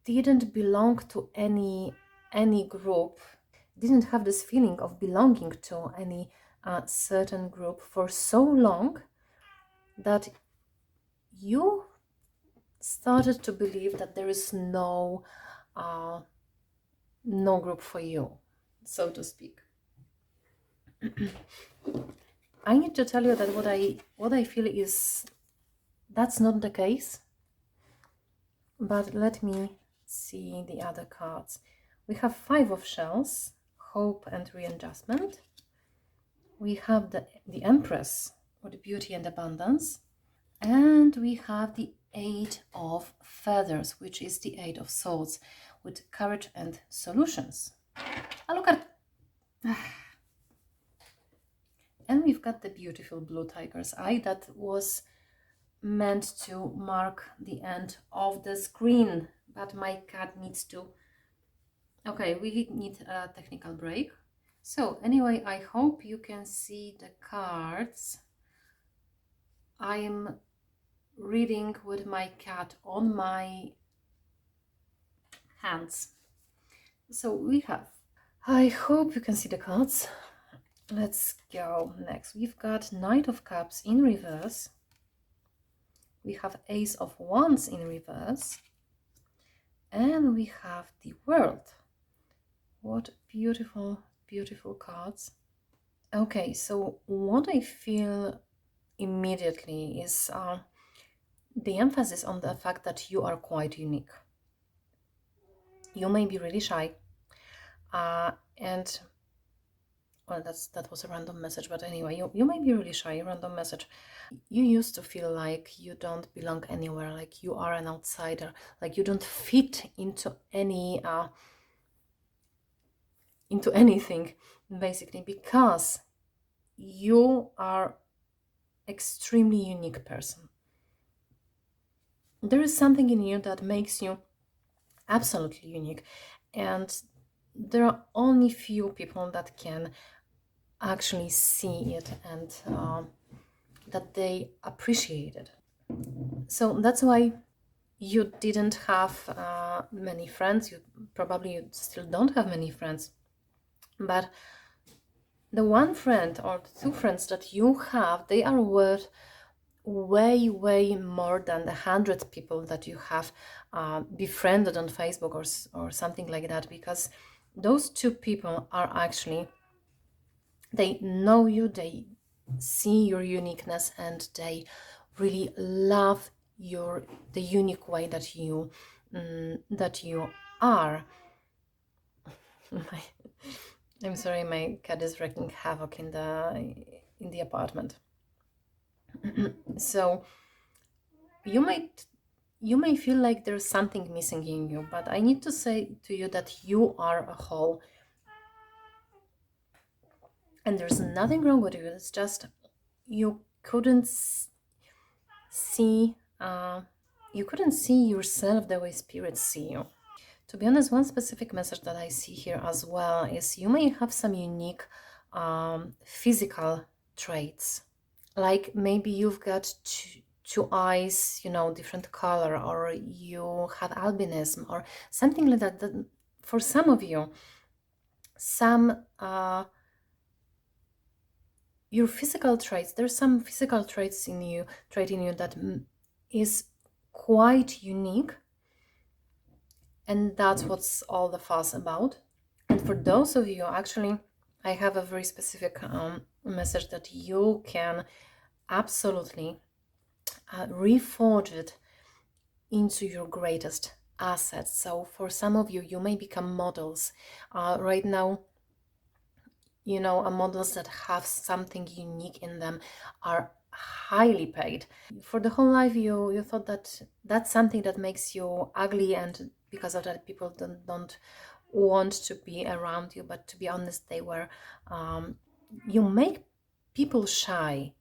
didn't belong to any group, didn't have this feeling of belonging to any certain group for so long that you started to believe that there is uh, no group for you, so to speak. I need to tell you that what I feel is that's not the case. But let me see the other cards. We have Five of Shells, Hope and Readjustment. We have the Empress, with beauty and abundance. And we have the Eight of Feathers, which is the Eight of Swords, with courage and solutions. Look at... And we've got the beautiful blue tiger's eye that was meant to mark the end of the screen, but my cat needs to... Okay, we need a technical break. So anyway, I hope you can see the cards. I am reading with my cat on my hands. So we have... I hope you can see the cards. Let's go next. We've got Knight of Cups in reverse. We have Ace of Wands in reverse. And we have the World. What beautiful, beautiful cards. Okay, so what I feel immediately is the emphasis on the fact that you are quite unique. You may be really shy, and well, that was a random message, but anyway, you may be really shy, random message. You used to feel like you don't belong anywhere, like you are an outsider, like you don't fit into anything, basically, because you are extremely unique person. There is something in you that makes you absolutely unique, and there are only few people that can actually see it and that they appreciate it. So that's why you didn't have many friends. You still don't have many friends, but the one friend or the two friends that you have, they are worth way more than the 100 people that you have befriended on Facebook or something like that, because those two people are actually, they know you, they see your uniqueness, and they really love the unique way that you that you are. I'm sorry, my cat is wreaking havoc in the apartment. So you may feel like there's something missing in you, but I need to say to you that you are a whole, and there's nothing wrong with you. It's just you couldn't see you couldn't see yourself the way spirits see you. To be honest, one specific message that I see here as well is you may have some unique physical traits. Like maybe you've got two eyes, different color, or you have albinism, or something like that. That for some of you, some your physical traits, there's some physical traits in you, that is quite unique, and that's what's all the fuss about. And for those of you, actually, I have a very specific message that you can absolutely reforge it into your greatest assets. So for some of you, you may become models. Right now, models that have something unique in them are highly paid. For the whole life, you thought that that's something that makes you ugly, and because of that, people don't want to be around you. But to be honest, they were you make people shy.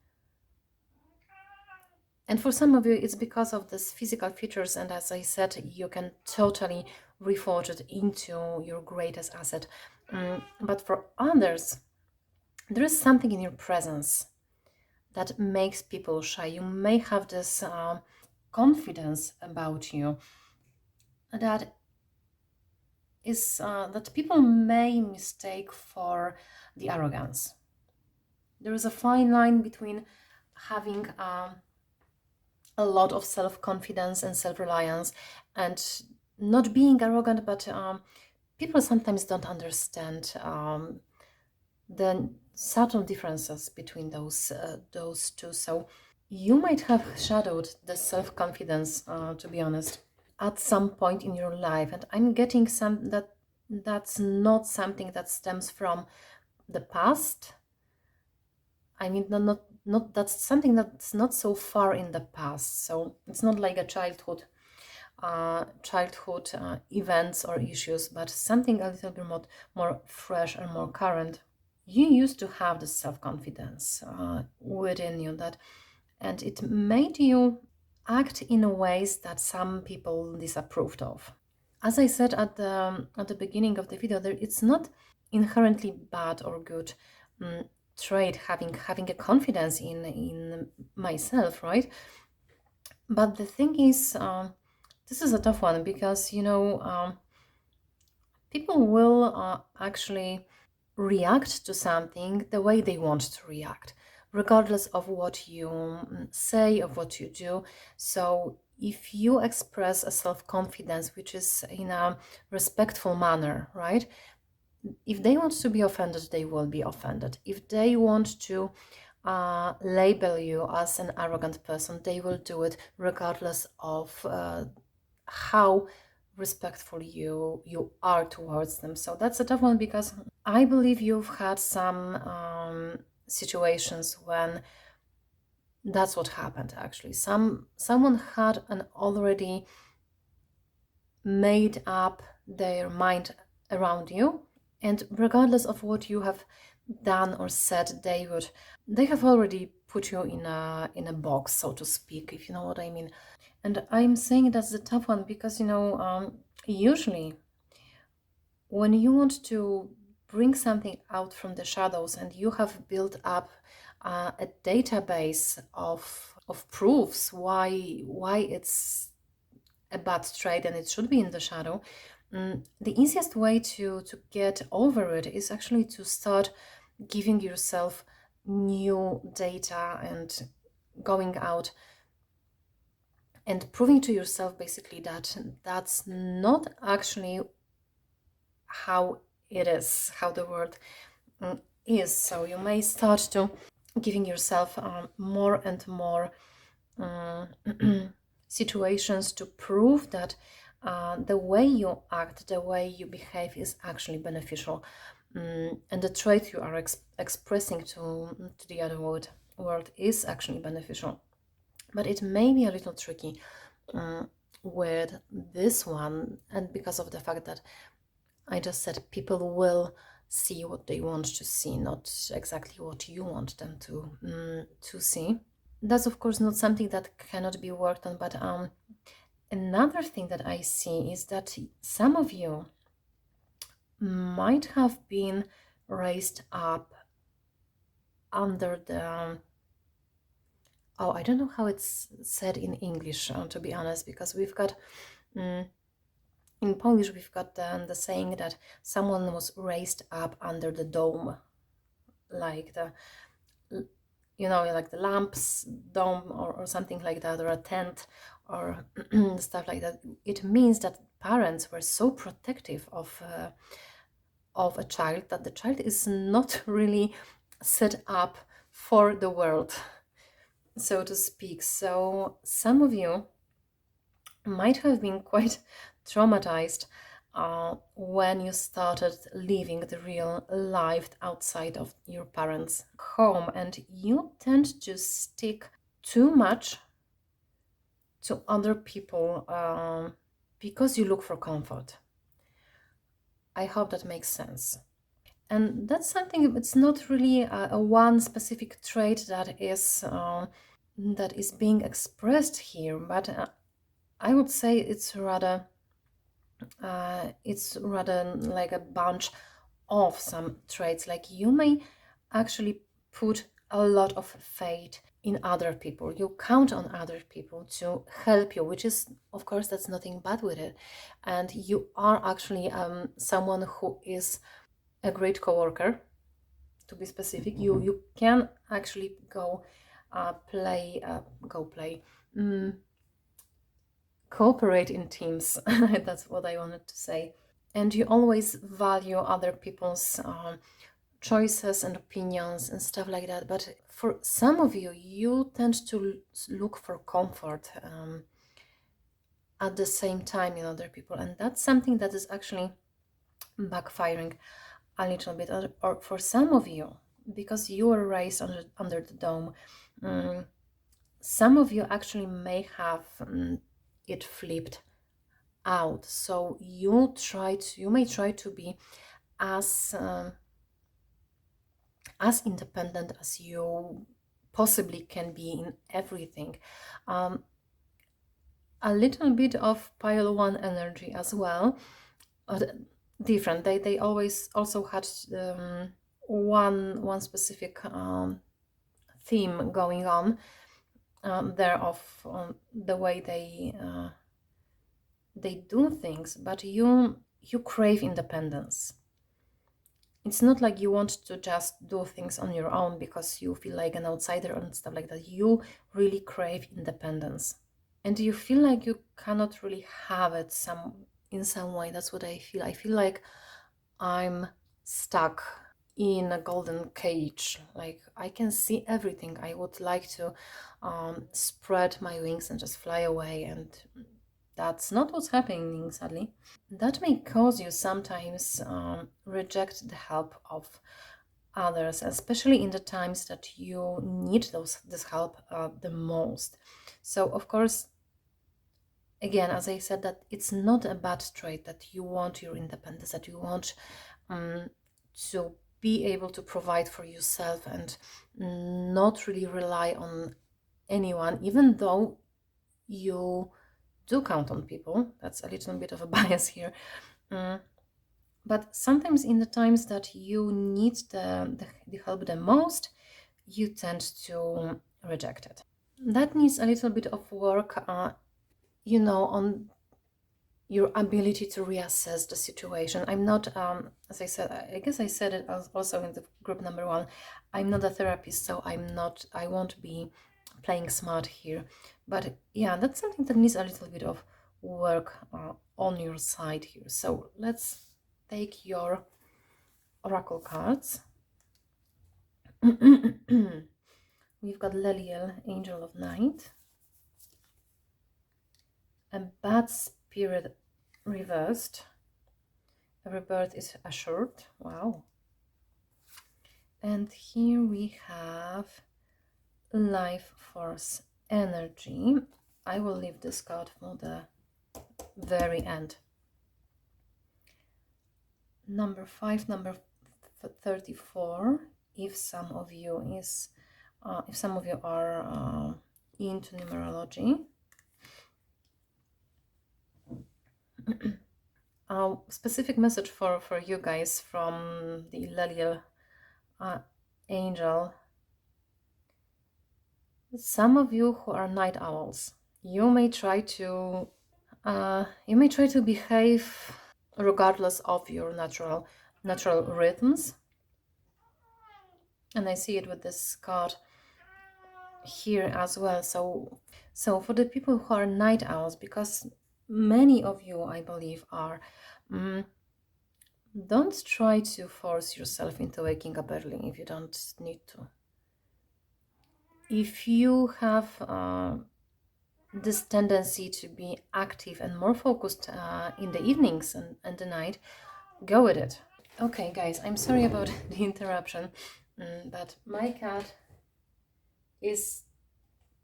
And for some of you, it's because of these physical features, and as I said, you can totally reforge it into your greatest asset. But for others, there is something in your presence that makes people shy. You may have this confidence about you that is that people may mistake for the arrogance. There is a fine line between having a lot of self-confidence and self-reliance and not being arrogant, but people sometimes don't understand the subtle differences between those two. So you might have shadowed the self-confidence, to be honest, at some point in your life, and I'm getting that's not something that stems from the past. I mean, not that's something that's not so far in the past. So it's not like a childhood events or issues, but something a little bit more fresh and more current. You used to have the self-confidence within you, and it made you act in ways that some people disapproved of. As I said at the beginning of the video, it's not inherently bad or good trait having a confidence in myself, right? But the thing is, this is a tough one because people will actually react to something the way they want to react, regardless of what you say, of what you do. So if you express a self-confidence which is in a respectful manner, right? If they want to be offended, they will be offended. If they want to label you as an arrogant person, they will do it regardless of how respectful you are towards them. So that's a tough one because I believe you've had some situations when that's what happened. Actually, someone had an already made up their mind around you, and regardless of what you have done or said, they have already put you in a box, so to speak, if you know what I mean. And I'm saying that's the tough one because usually when you want to bring something out from the shadows and you have built up a database of proofs why it's a bad trait and it should be in the shadow, the easiest way to get over it is actually to start giving yourself new data and going out and proving to yourself basically that that's not actually how it is, how the world is. So you may start to giving yourself more and more situations to prove that the way you act, the way you behave is actually beneficial. And the trait you are expressing to the other world is actually beneficial. But it may be a little tricky with this one, and because of the fact that I just said people will see what they want to see, not exactly what you want them to see. That's of course not something that cannot be worked on, but another thing that I see is that some of you might have been raised up under the oh, I don't know how it's said in English, to be honest, because we've got in Polish we've got the saying that someone was raised up under the dome, like the like the lamps dome, or something like that, or a tent, or stuff like that. It means that parents were so protective of a child that the child is not really set up for the world, so to speak. So some of you might have been quite traumatized when you started living the real life outside of your parents' home, and you tend to stick too much to other people because you look for comfort. I hope that makes sense. And that's something, it's not really a one specific trait that is being expressed here, but I would say it's rather like a bunch of some traits. Like you may actually put a lot of faith in other people. You count on other people to help you, which is, of course, that's nothing bad with it. And you are actually someone who is a great coworker. To be specific, you can actually go play, cooperate in teams. That's what I wanted to say. And you always value other people's choices and opinions and stuff like that. But for some of you, you tend to look for comfort at the same time in other people, and that's something that is actually backfiring a little bit. Or for some of you, because you were raised under the dome, some of you actually may have it flipped out. So you may try to be as independent as you possibly can be in everything. A little bit of pile one energy as well. Different. They always also had one specific theme going on there of the way they do things, but you crave independence. It's not like you want to just do things on your own because you feel like an outsider and stuff like that. You really crave independence, and you feel like you cannot really have it in some way. That's what I feel. I feel like I'm stuck in a golden cage. Like I can see everything. I would like to spread my wings and just fly away, and that's not what's happening, sadly. That may cause you sometimes reject the help of others, especially in the times that you need this help the most. So, of course, again, as I said, that it's not a bad trait, that you want your independence, that you want to be able to provide for yourself and not really rely on anyone, even though you do count on people. That's a little bit of a bias here. But sometimes in the times that you need the help the most, you tend to reject it. That needs a little bit of work, on your ability to reassess the situation. I'm not, as I said, I guess I said it also in the group number 1, I'm not a therapist, so I won't be playing smart here. But yeah, that's something that needs a little bit of work on your side here. So let's take your oracle cards. We've got Leliel, Angel of Night, a bad spirit reversed. Every birth is assured. Wow. And here we have life force energy. I will leave this card for the very end. Number 5, number 34. If some of you are into numerology, specific message for you guys from the Leliel angel. Some of you who are night owls, you may try to behave regardless of your natural rhythms, and I see it with this card here as well. So for the people who are night owls, because many of you, I believe, are, don't try to force yourself into waking up early if you don't need to. If you have this tendency to be active and more focused in the evenings and the night, go with it. Okay, guys, I'm sorry about the interruption, but my cat is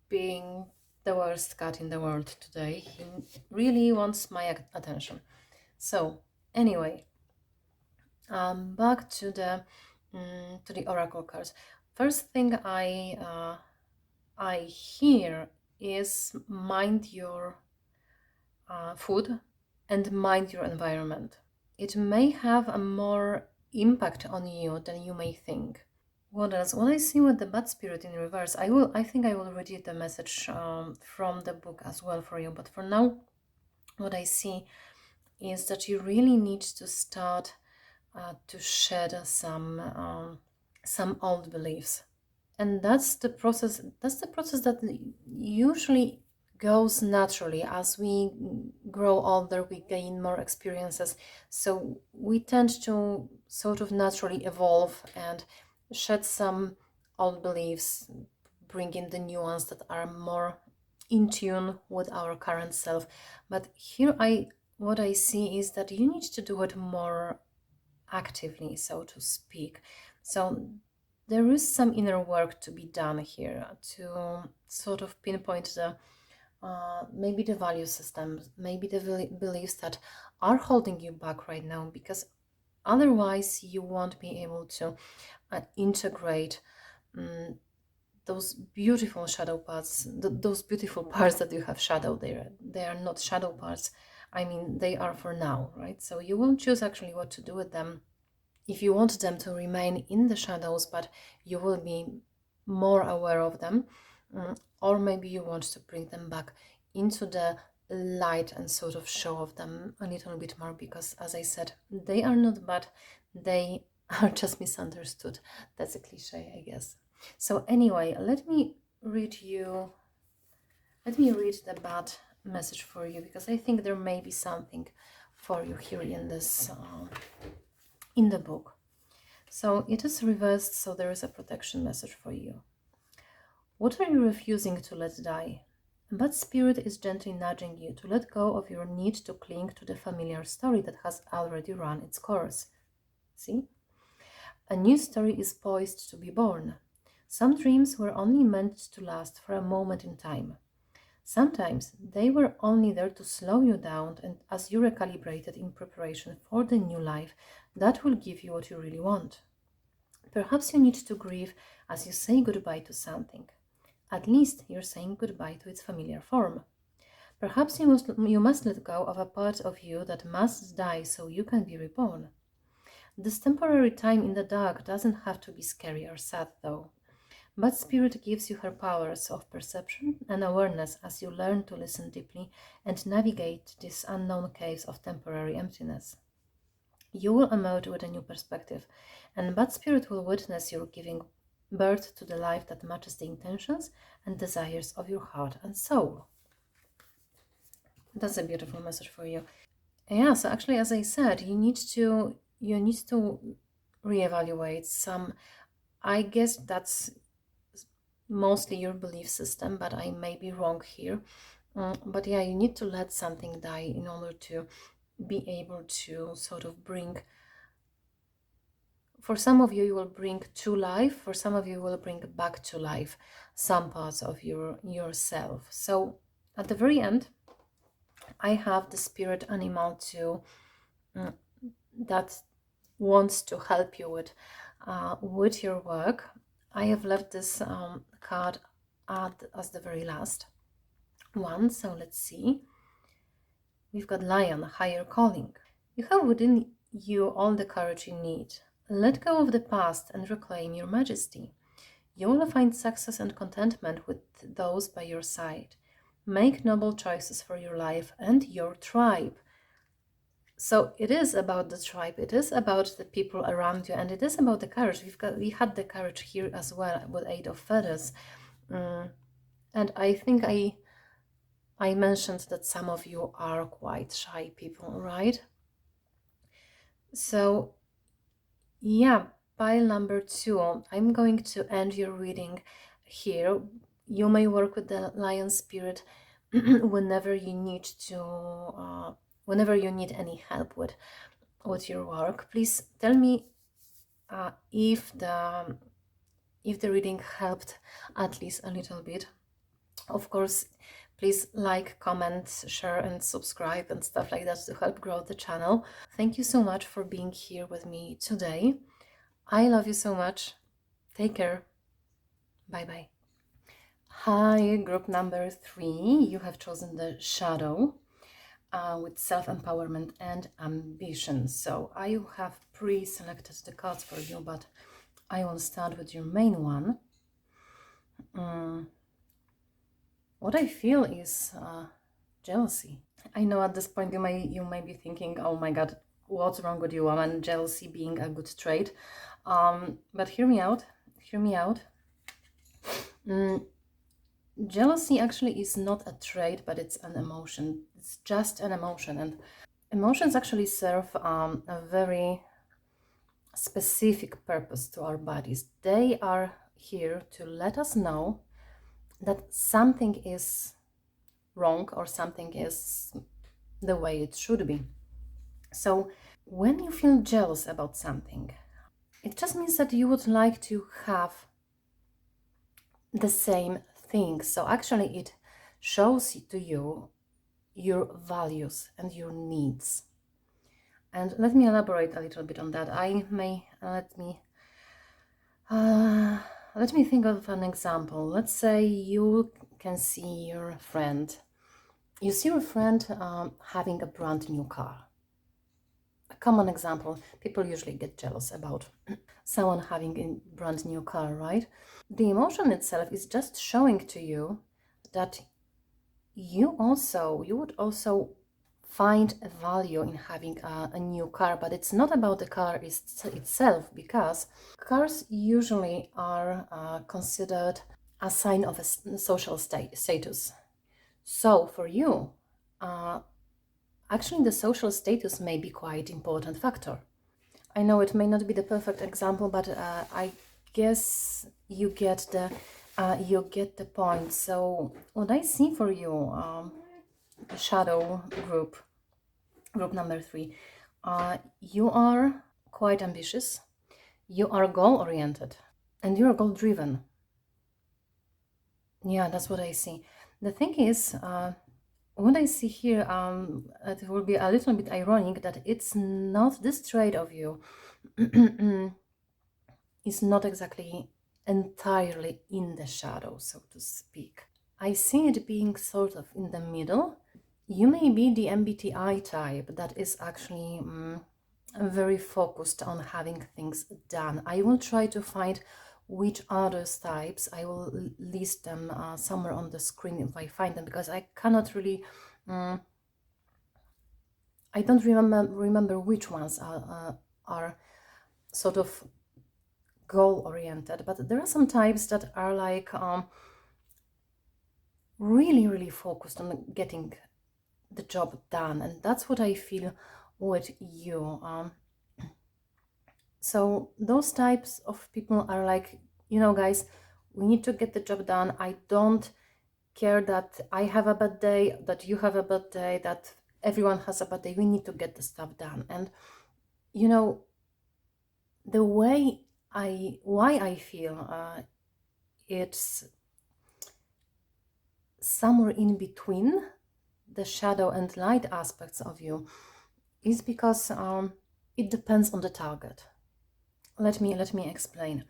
being the worst cat in the world today. He really wants my attention. So anyway, back to the oracle cards. First thing I hear is mind your food and mind your environment. It may have a more impact on you than you may think. What else? What I see with the bad spirit in reverse, I think I will read you the message from the book as well for you. But for now, what I see is that you really need to start to shed some old beliefs, and that's the process. That's the process that usually goes naturally as we grow older. We gain more experiences, so we tend to sort of naturally evolve and shed some old beliefs, bring in the new ones that are more in tune with our current self. But here what I see is that you need to do it more actively, so to speak. So there is some inner work to be done here to sort of pinpoint the maybe the value systems, maybe the beliefs that are holding you back right now, because otherwise you won't be able to integrate those beautiful shadow parts, those beautiful parts that you have shadowed there. They are not shadow parts. I mean, they are for now, right? So you will choose actually what to do with them. If you want them to remain in the shadows, but you will be more aware of them, or maybe you want to bring them back into the light and sort of show off them a little bit more, because as I said, they are not bad, they are just misunderstood. That's a cliche, I guess. So anyway, let me read the bad message for you, because I think there may be something for you here in this in the book. So it is reversed, so there is a protection message for you. What are you refusing to let die? A bad spirit is gently nudging you to let go of your need to cling to the familiar story that has already run its course. See? A new story is poised to be born. Some dreams were only meant to last for a moment in time. Sometimes they were only there to slow you down and as you recalibrated in preparation for the new life that will give you what you really want. Perhaps you need to grieve as you say goodbye to something. At least you're saying goodbye to its familiar form. Perhaps you must let go of a part of you that must die so you can be reborn. This temporary time in the dark doesn't have to be scary or sad, though. But Spirit gives you her powers of perception and awareness as you learn to listen deeply and navigate these unknown caves of temporary emptiness. You will emerge with a new perspective, and Bad Spirit will witness your giving birth to the life that matches the intentions and desires of your heart and soul. That's a beautiful message for you. Yeah, so actually, as I said, you need to reevaluate some. I guess that's mostly your belief system, but I may be wrong here. But yeah, you need to let something die in order to be able to sort of bring, for some of you, you will bring to life, for some of you will bring back to life some parts of yourself. So at the very end, I have the spirit animal to that wants to help you with your work. I have left this card as the very last one. So let's see. We've got Lion, higher calling. You have within you all the courage you need. Let go of the past and reclaim your majesty. You will find success and contentment with those by your side. Make noble choices for your life and your tribe. So it is about the tribe, it is about the people around you, and it is about the courage. We had the courage here as well with 8 of Feathers. And I think I mentioned that some of you are quite shy people, right? So yeah, pile number 2. I'm going to end your reading here. You may work with the lion spirit whenever you need to, whenever you need any help with your work. Please tell me if the reading helped at least a little bit. Of course, please like, comment, share, and subscribe and stuff like that to help grow the channel. Thank you so much for being here with me today. I love you so much. Take care. Bye-bye. Hi, group number 3. You have chosen the shadow with self-empowerment and ambition. So I have pre-selected the cards for you, but I will start with your main one. What I feel is jealousy. I know at this point you may be thinking, oh my god, what's wrong with you, woman? Jealousy being a good trait. But hear me out. Jealousy actually is not a trait, but it's an emotion. It's just an emotion, and emotions actually serve a very specific purpose to our bodies. They are here to let us know that something is wrong or something is the way it should be. So when you feel jealous about something, it just means that you would like to have the same thing. So actually it shows to you your values and your needs. And let me elaborate a little bit on that. Let me think of an example. Let's say you can see your friend. You see your friend having a brand new car. A common example. People usually get jealous about someone having a brand new car, right? The emotion itself is just showing to you that you would also find a value in having a new car, but it's not about the car itself, because cars usually are considered a sign of a social status. So for you, actually the social status may be quite important factor. I know it may not be the perfect example, but I guess you get the point. So what I see for you, shadow group number 3, you are quite ambitious, you are goal-oriented, and you are goal-driven. Yeah, that's what I see. The thing is, what I see here, it will be a little bit ironic that it's not this trait of you is not exactly entirely in the shadow, so to speak. I see it being sort of in the middle. You may be the MBTI type that is actually very focused on having things done. I will try to find which others types. I will list them somewhere on the screen if I find them, because I cannot really I don't remember which ones are sort of goal-oriented, but there are some types that are like really focused on getting the job done, and that's what I feel with you. So those types of people are like, you know, guys, we need to get the job done. I don't care that I have a bad day, that you have a bad day, that everyone has a bad day, we need to get the stuff done. And you know, the way why I feel it's somewhere in between the shadow and light aspects of you is because it depends on the target. Let me explain.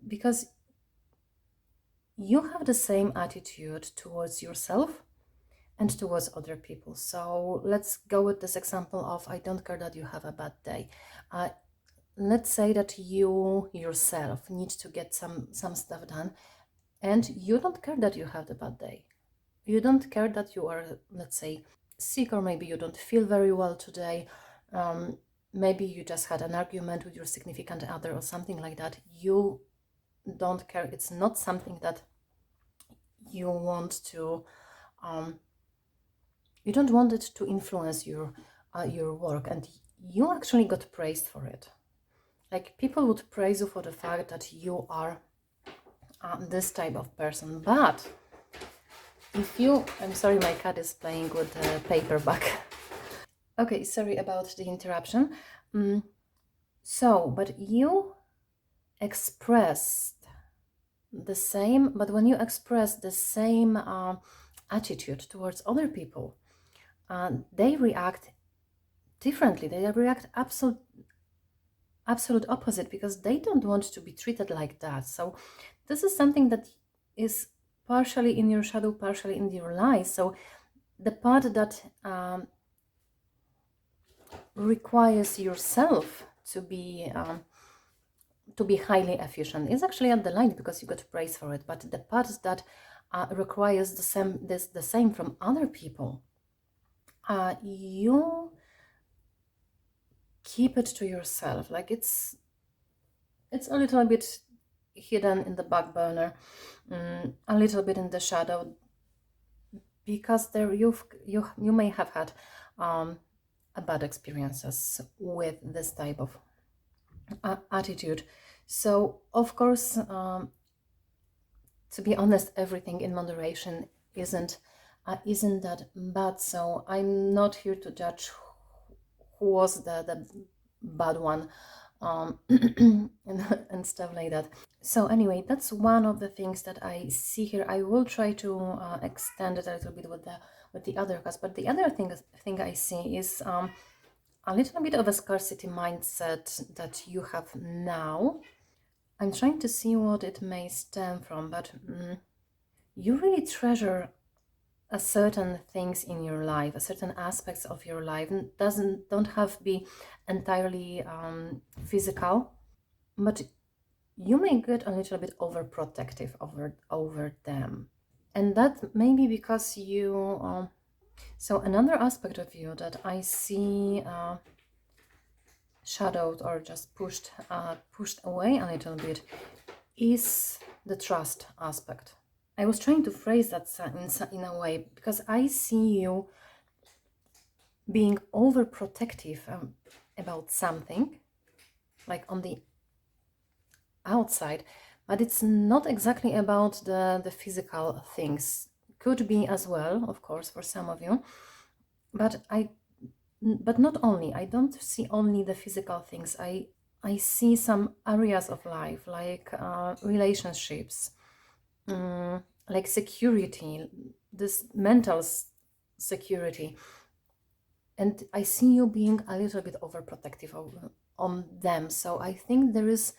Because you have the same attitude towards yourself and towards other people. So let's go with this example of I don't care that you have a bad day. Let's say that you yourself need to get some stuff done, and you don't care that you have the bad day. You don't care that you are, let's say, sick, or maybe you don't feel very well today. Maybe you just had an argument with your significant other or something like that. You don't care. It's not something that you want to you don't want it to influence your work, and you actually got praised for it. Like, people would praise you for the fact that you are this type of person. But if you, I'm sorry, my cat is playing with the paperback. Okay, sorry about the interruption. But you expressed the same, but when you express the same attitude towards other people, they react differently. They react absolute opposite, because they don't want to be treated like that. So this is something that is partially in your shadow, partially in your light. So the part that requires yourself to be highly efficient is actually at the light, because you got praise for it. But the part that requires the same from other people, you keep it to yourself. Like, it's a little bit hidden in the back burner, a little bit in the shadow, because there you may have had bad experiences with this type of attitude. So of course, to be honest, everything in moderation isn't that bad. So I'm not here to judge who was the bad one, and stuff like that. So anyway, that's one of the things that I see here. I will try to extend it a little bit with the other cards. But the other thing I see is a little bit of a scarcity mindset that you have now. I'm trying to see what it may stem from, but you really treasure a certain things in your life, a certain aspects of your life. Don't have to be entirely physical, but you may get a little bit overprotective over them, and that may be because you. So another aspect of you that I see shadowed or just pushed away a little bit is the trust aspect. I was trying to phrase that in a way, because I see you being overprotective about something, like on the outside, but it's not exactly about the physical things. Could be as well, of course, for some of you, but not only. I don't see only the physical things. I see some areas of life, like relationships, like security, this mental security. And I see you being a little bit overprotective on them. So I think there is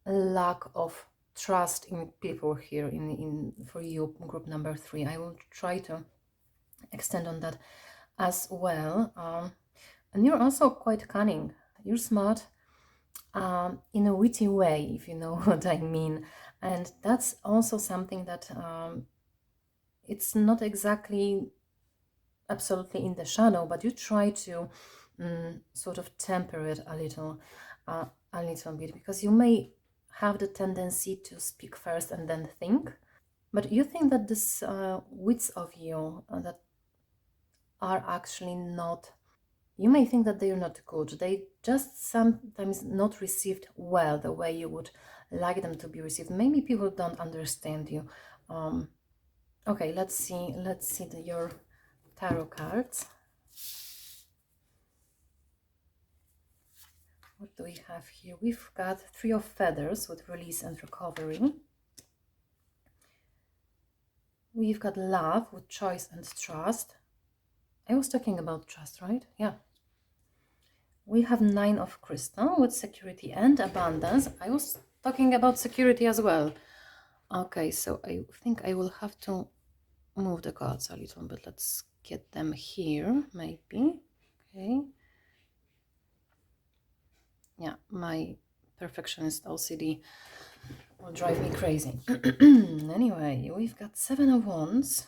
a lack of trust in people here in for you, group number 3. I will try to extend on that as well. And you're also quite cunning. You're smart in a witty way, if you know what I mean. And that's also something that it's not exactly absolutely in the shadow, but you try to sort of temper it a little bit, because you may have the tendency to speak first and then think. But you think that this wits of you that are actually not, you may think that they're not good. They just sometimes not received well the way you would like them to be received. Maybe people don't understand you. Okay, let's see your tarot cards. What do we have here? We've got Three of Feathers with release and recovery. We've got Love with choice and trust. I was talking about trust, right? Yeah. We have Nine of Crystal with security and abundance. I was talking about security as well. Okay, so I think I will have to move the cards a little bit. Let's get them here, maybe. Okay. Yeah, my perfectionist OCD will drive me crazy. Anyway, we've got Seven of Wands.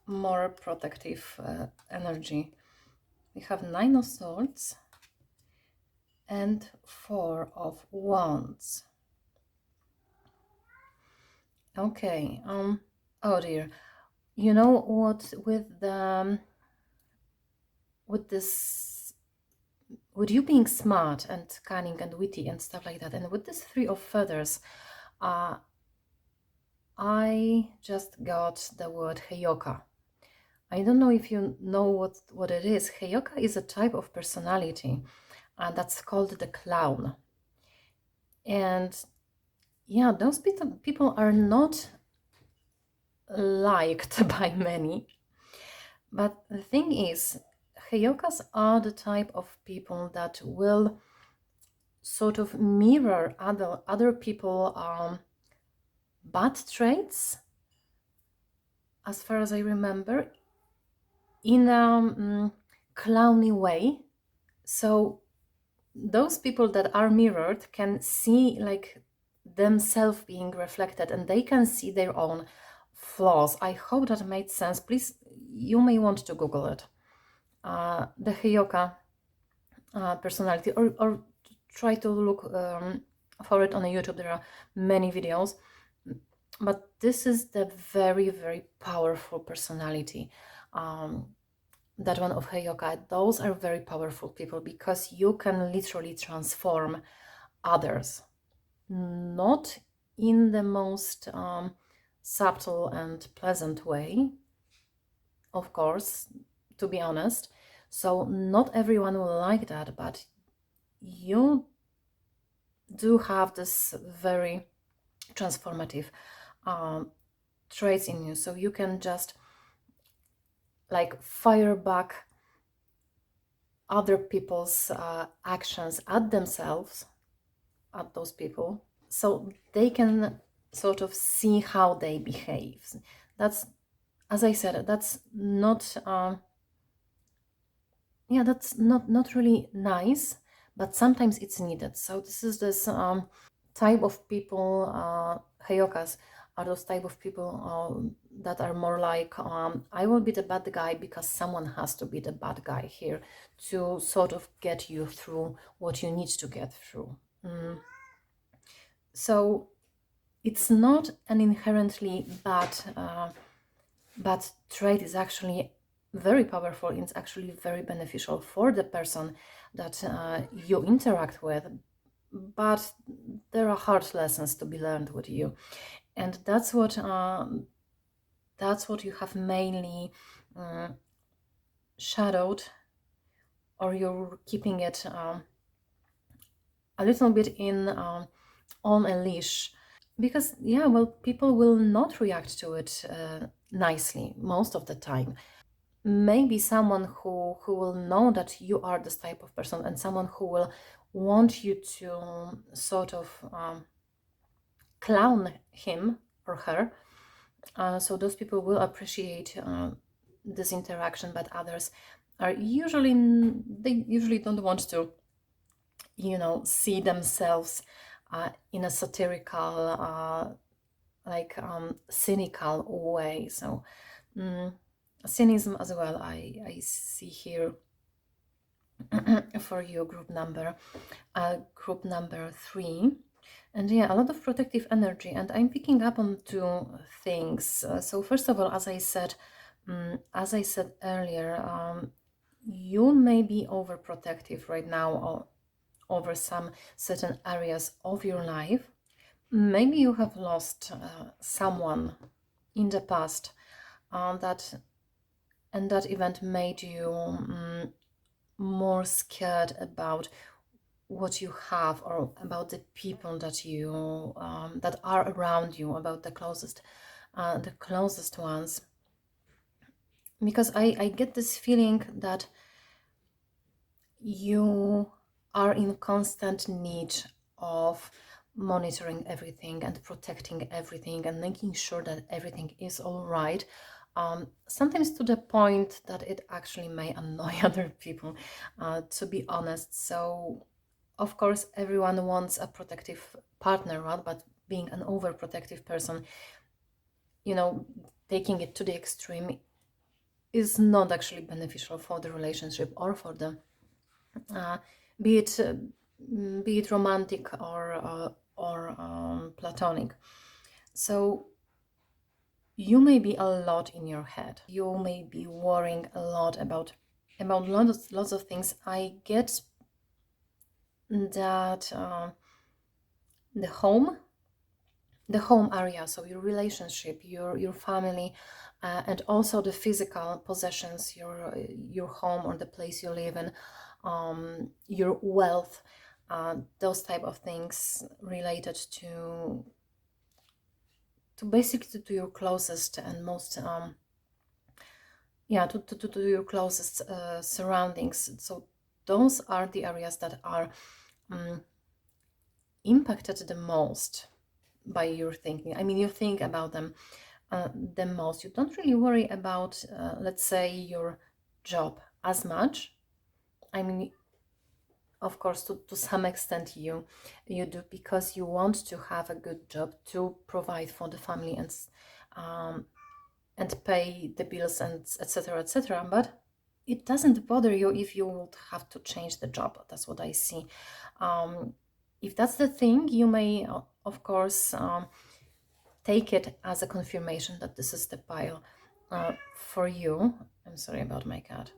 More protective energy. We have Nine of Swords and Four of Wands. Okay, oh dear. You know what, with you being smart and cunning and witty and stuff like that, and with this Three of Feathers, I just got the word Heyoka. I don't know if you know what it is. Heyoka is a type of personality, and that's called the clown. And yeah, those people are not liked by many. But the thing is, Heyokas are the type of people that will sort of mirror other people bad traits, as far as I remember, in a clowny way. So those people that are mirrored can see like themselves being reflected, and they can see their own flaws. I hope that made sense. Please, you may want to Google it. The Heyoka personality, or try to look for it on YouTube. There are many videos, but this is the very, very powerful personality. That one of Heyoka. Those are very powerful people because you can literally transform others, not in the most subtle and pleasant way, of course, to be honest. So not everyone will like that, but you do have this very transformative traits in you. So you can just like fire back other people's actions at themselves, at those people, so they can sort of see how they behave. That's, as I said, that's not that's not really nice, but sometimes it's needed. So this is this type of people. Heyokas are those type of people that are more like, I will be the bad guy because someone has to be the bad guy here to sort of get you through what you need to get through. So it's not an inherently bad trait. Is actually very powerful. It's actually very beneficial for the person that you interact with. But there are hard lessons to be learned with you, and that's what you have mainly shadowed, or you're keeping it a little bit in on a leash, because people will not react to it nicely most of the time. Maybe someone who will know that you are this type of person, and someone who will want you to sort of clown him or her. So those people will appreciate this interaction, but others are usually don't want to, see themselves in a satirical, cynical way. So cynism as well, I see here for you, group number 3. And a lot of protective energy, and I'm picking up on two things. So first of all, as I said earlier, you may be overprotective right now over some certain areas of your life. Maybe you have lost someone in the past that and that event made you more scared about what you have, or about the people that you that are around you, about the closest ones. Because I get this feeling that you are in constant need of monitoring everything and protecting everything and making sure that everything is all right. Sometimes to the point that it actually may annoy other people, to be honest. So, of course, everyone wants a protective partner, right? But being an overprotective person, you know, taking it to the extreme is not actually beneficial for the relationship or for the uh, be it uh, be it romantic or platonic. So you may be a lot in your head. You may be worrying a lot about lots of things. I get that the home the home area, so your relationship, your family, and also the physical possessions, your home or the place you live in, your wealth, those type of things related to basically to your closest and most to your closest surroundings. So those are the areas that are um, impacted the most by your thinking. I mean, you think about them the most. You don't really worry about, let's say, your job as much. I mean, of course, to some extent you do, because you want to have a good job to provide for the family um, and pay the bills and etc. etc. But it doesn't bother you if you would have to change the job. That's what I see. If that's the thing, you may, of course, take it as a confirmation that this is the pile for you. I'm sorry about my cat.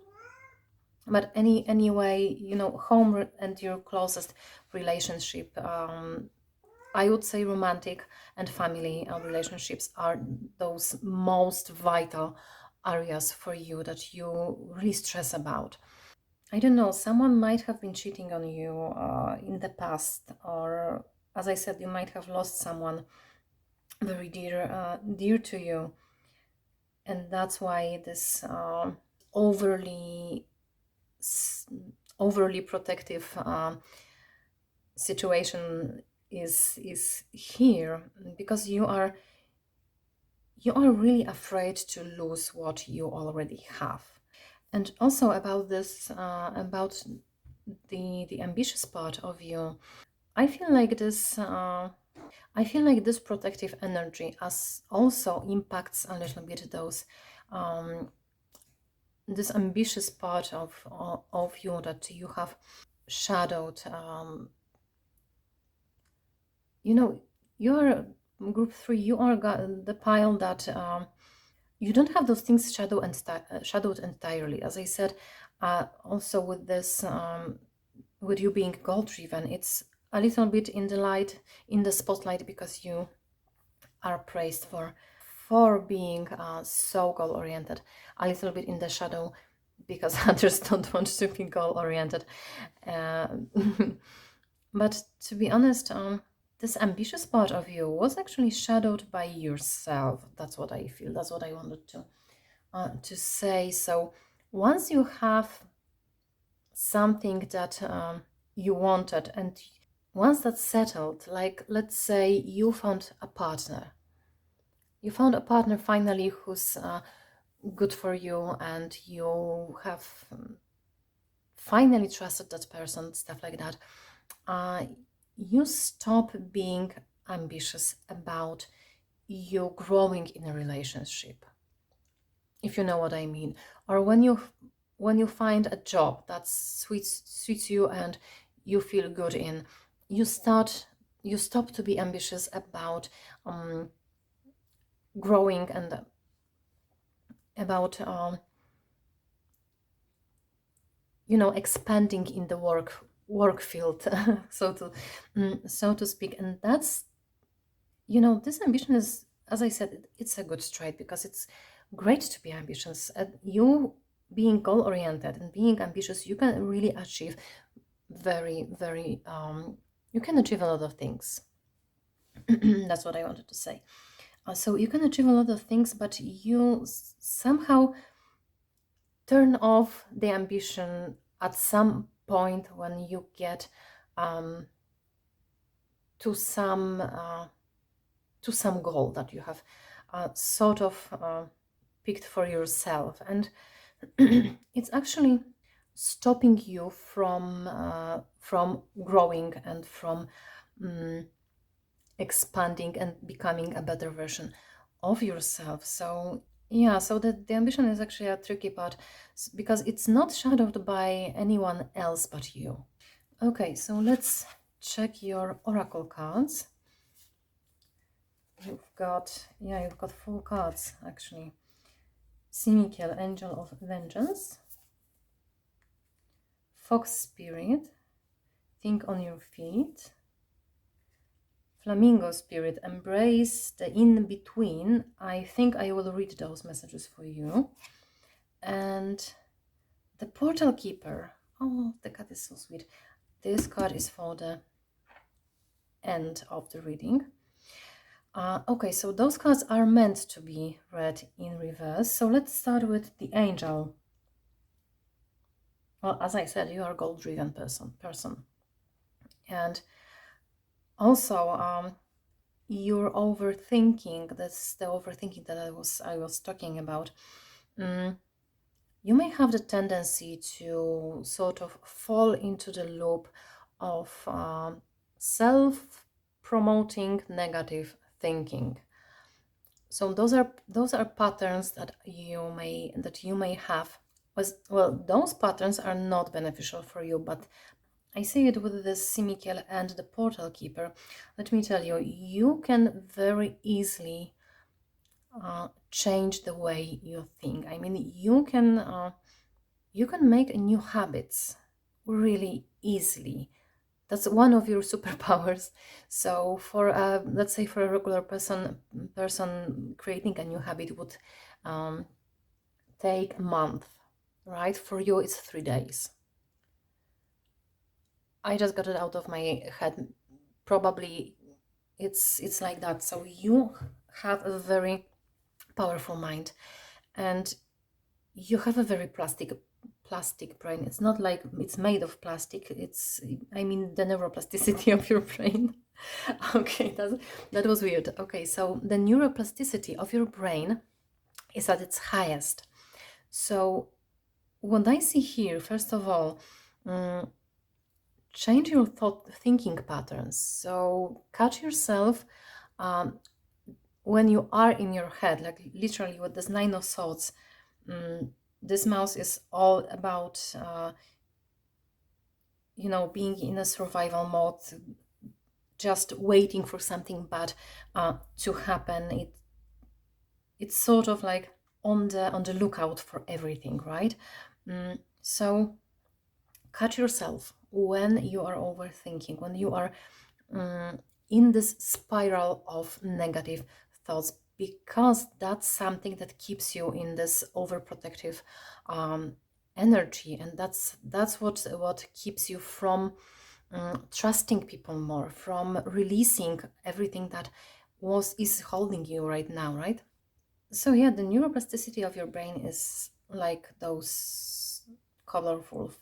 But anyway, home and your closest relationship, I would say romantic and family relationships are those most vital areas for you that you really stress about. I don't know, someone might have been cheating on you in the past, or as I said, you might have lost someone very dear to you, and that's why this overly overly protective situation is here, because you are really afraid to lose what you already have. And also about this about the ambitious part of you, I feel like this protective energy as also impacts a little bit those this ambitious part of you that you have shadowed. You're group 3. You are the pile that you don't have those things shadowed entirely. As I said, also with this, with you being goal driven, it's a little bit in the light, in the spotlight, because you are praised for being so goal oriented. A little bit in the shadow because others don't want to be goal oriented. But to be honest, this ambitious part of you was actually shadowed by yourself. That's what I feel. That's what I wanted to say. So once you have something that you wanted, and once that's settled, like let's say you found a partner finally who's good for you, and you have finally trusted that person, stuff like that, you stop being ambitious about you growing in a relationship, if you know what I mean. Or when you find a job that suits you and you feel good in, you stop to be ambitious about growing and about expanding in the work field, so to speak. And that's, this ambition is, as I said, it's a good trait, because it's great to be ambitious. You being goal-oriented and being ambitious, you can really achieve very, you can achieve a lot of things. That's what I wanted to say. So you can achieve a lot of things, but you somehow turn off the ambition at some point when you get to some goal that you have sort of picked for yourself, and it's actually stopping you from growing and from expanding and becoming a better version of yourself. So yeah, so the ambition is actually a tricky part because it's not shadowed by anyone else but you. Okay, so let's check your oracle cards. You've got 4 cards actually. Simikel, Angel of Vengeance, Fox Spirit, Think on Your Feet, Flamingo Spirit, Embrace the In-Between. I think I will read those messages for you. And the Portal Keeper. Oh, the card is so sweet. This card is for the end of the reading. Okay, so those cards are meant to be read in reverse. So let's start with the Angel. Well, as I said, you are a goal-driven person. And also, you're overthinking. That's the overthinking that I was talking about. You may have the tendency to sort of fall into the loop of self-promoting negative thinking. So those are patterns that you may have. Well, those patterns are not beneficial for you, but I see it with the Simikel and the Portal Keeper. Let me tell you, you can very easily change the way you think. I mean, you can make new habits really easily. That's one of your superpowers. So for let's say for a regular person creating a new habit would take a month, right? For you it's 3 days. I just got it out of my head. Probably it's like that. So you have a very powerful mind, and you have a very plastic brain. It's not like it's made of plastic. I mean the neuroplasticity of your brain. Okay, that was weird. Okay, so the neuroplasticity of your brain is at its highest. So what I see here, first of all, change your thinking patterns. So catch yourself when you are in your head, like literally with this 9 of Swords. This mouse is all about being in a survival mode, just waiting for something bad to happen. It's sort of like on the lookout for everything, right? So catch yourself when you are overthinking, when you are in this spiral of negative thoughts, because that's something that keeps you in this overprotective energy, and that's what keeps you from trusting people more, from releasing everything that is holding you right now, right? So yeah, the neuroplasticity of your brain is like those colorful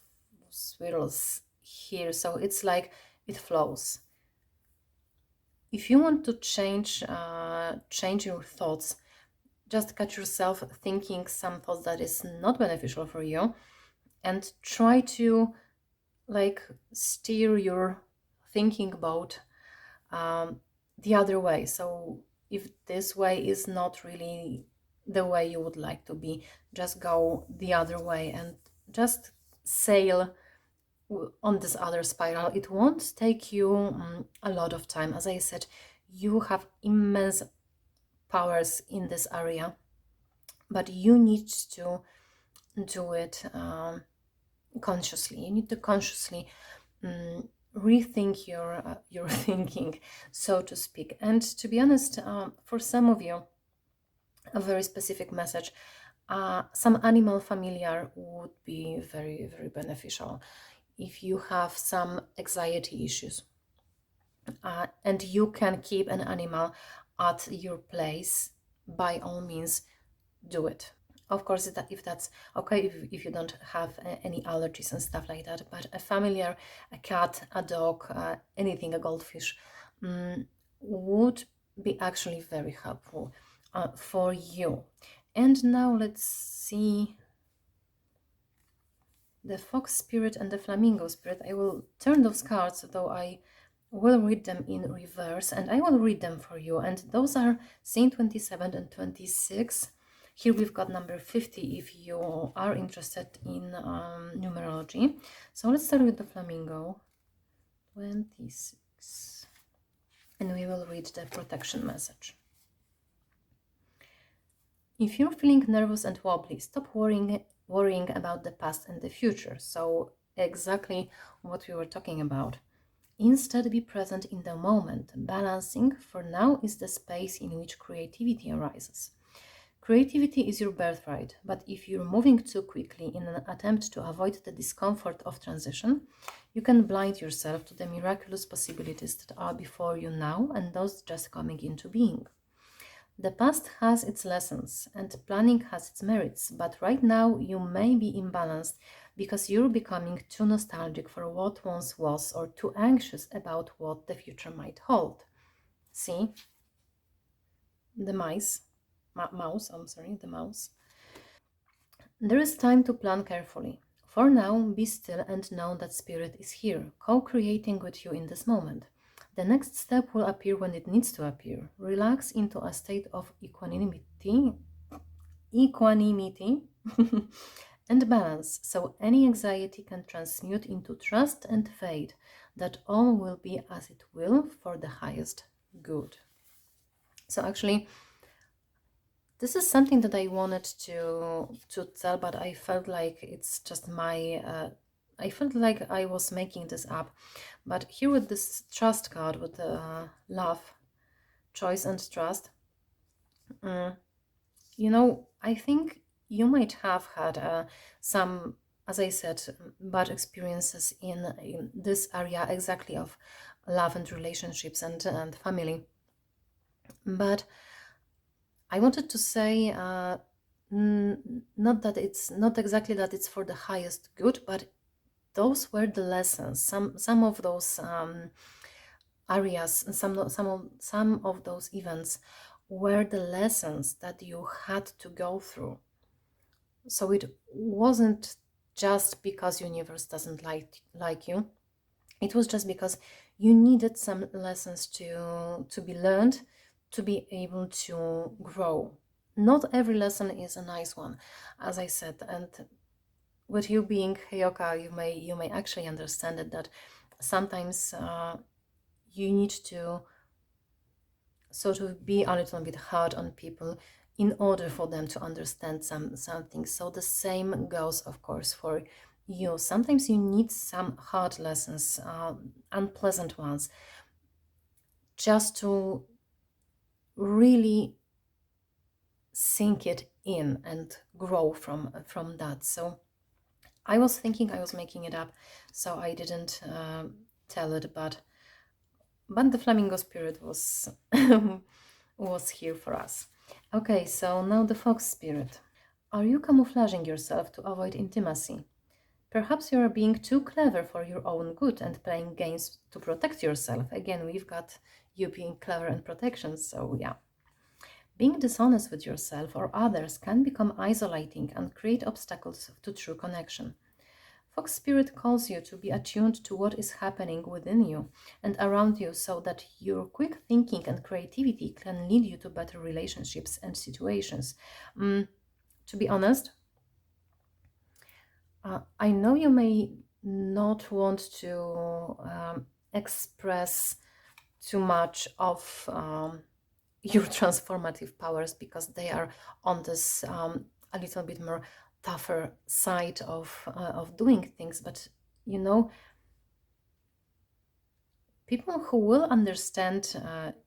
swirls here. So it's like it flows. If you want to change your thoughts, just catch yourself thinking some thoughts that is not beneficial for you, and try to like steer your thinking boat the other way. So if this way is not really the way you would like to be, just go the other way and just sail on this other spiral. It won't take you a lot of time. As I said, you have immense powers in this area, but you need to do it consciously. You need to consciously rethink your thinking, so to speak. And to be honest, for some of you, a very specific message. Some animal familiar would be very, very beneficial. If you have some anxiety issues, and you can keep an animal at your place, by all means, do it. Of course, if that's okay, if you don't have any allergies and stuff like that, but a familiar, a cat, a dog, anything, a goldfish, would be actually very helpful for you. And now let's see the fox spirit and the flamingo spirit. I will turn those cards, though I will read them in reverse, and I will read them for you. And those are scene 27 and 26. Here we've got number 50 if you are interested in numerology. So let's start with the flamingo. 26. And we will read the protection message. If you're feeling nervous and wobbly, stop worrying about the past and the future. So exactly what we were talking about. Instead, be present in the moment. Balancing, for now, is the space in which creativity arises. Creativity is your birthright, but if you're moving too quickly in an attempt to avoid the discomfort of transition, you can blind yourself to the miraculous possibilities that are before you now and those just coming into being. The past has its lessons and planning has its merits, but right now you may be imbalanced because you're becoming too nostalgic for what once was or too anxious about what the future might hold. See? The the mouse. There is time to plan carefully. For now, be still and know that Spirit is here, co-creating with you in this moment. The next step will appear when it needs to appear. Relax into a state of equanimity and balance, so any anxiety can transmute into trust and faith that all will be as it will for the highest good. So actually, this is something that I wanted to tell, but I felt like it's just my I felt like I was making this up. But here with this trust card, with the love, choice and trust, I think you might have had some, as I said, bad experiences in this area exactly of love and relationships and family. But I wanted to say, not that it's not exactly that it's for the highest good, but those were the lessons. Some of those areas, some of those events were the lessons that you had to go through. So it wasn't just because universe doesn't like you. It was just because you needed some lessons to be learned, to be able to grow. Not every lesson is a nice one, as I said, and with you being Heyoka, you may actually understand it, that sometimes you need to sort of be a little bit hard on people in order for them to understand something. So the same goes, of course, for you. Sometimes you need some hard lessons, unpleasant ones, just to really sink it in and grow from that. So I was thinking I was making it up, so I didn't tell it, but the flamingo spirit was was here for us. Okay, so now the fox spirit. Are you camouflaging yourself to avoid intimacy? Perhaps you are being too clever for your own good and playing games to protect yourself. Again, we've got you being clever and protection, so yeah. Being dishonest with yourself or others can become isolating and create obstacles to true connection. Fox Spirit calls you to be attuned to what is happening within you and around you so that your quick thinking and creativity can lead you to better relationships and situations. To be honest, I know you may not want to express too much of your transformative powers because they are on this a little bit more tougher side of doing things, but people who will understand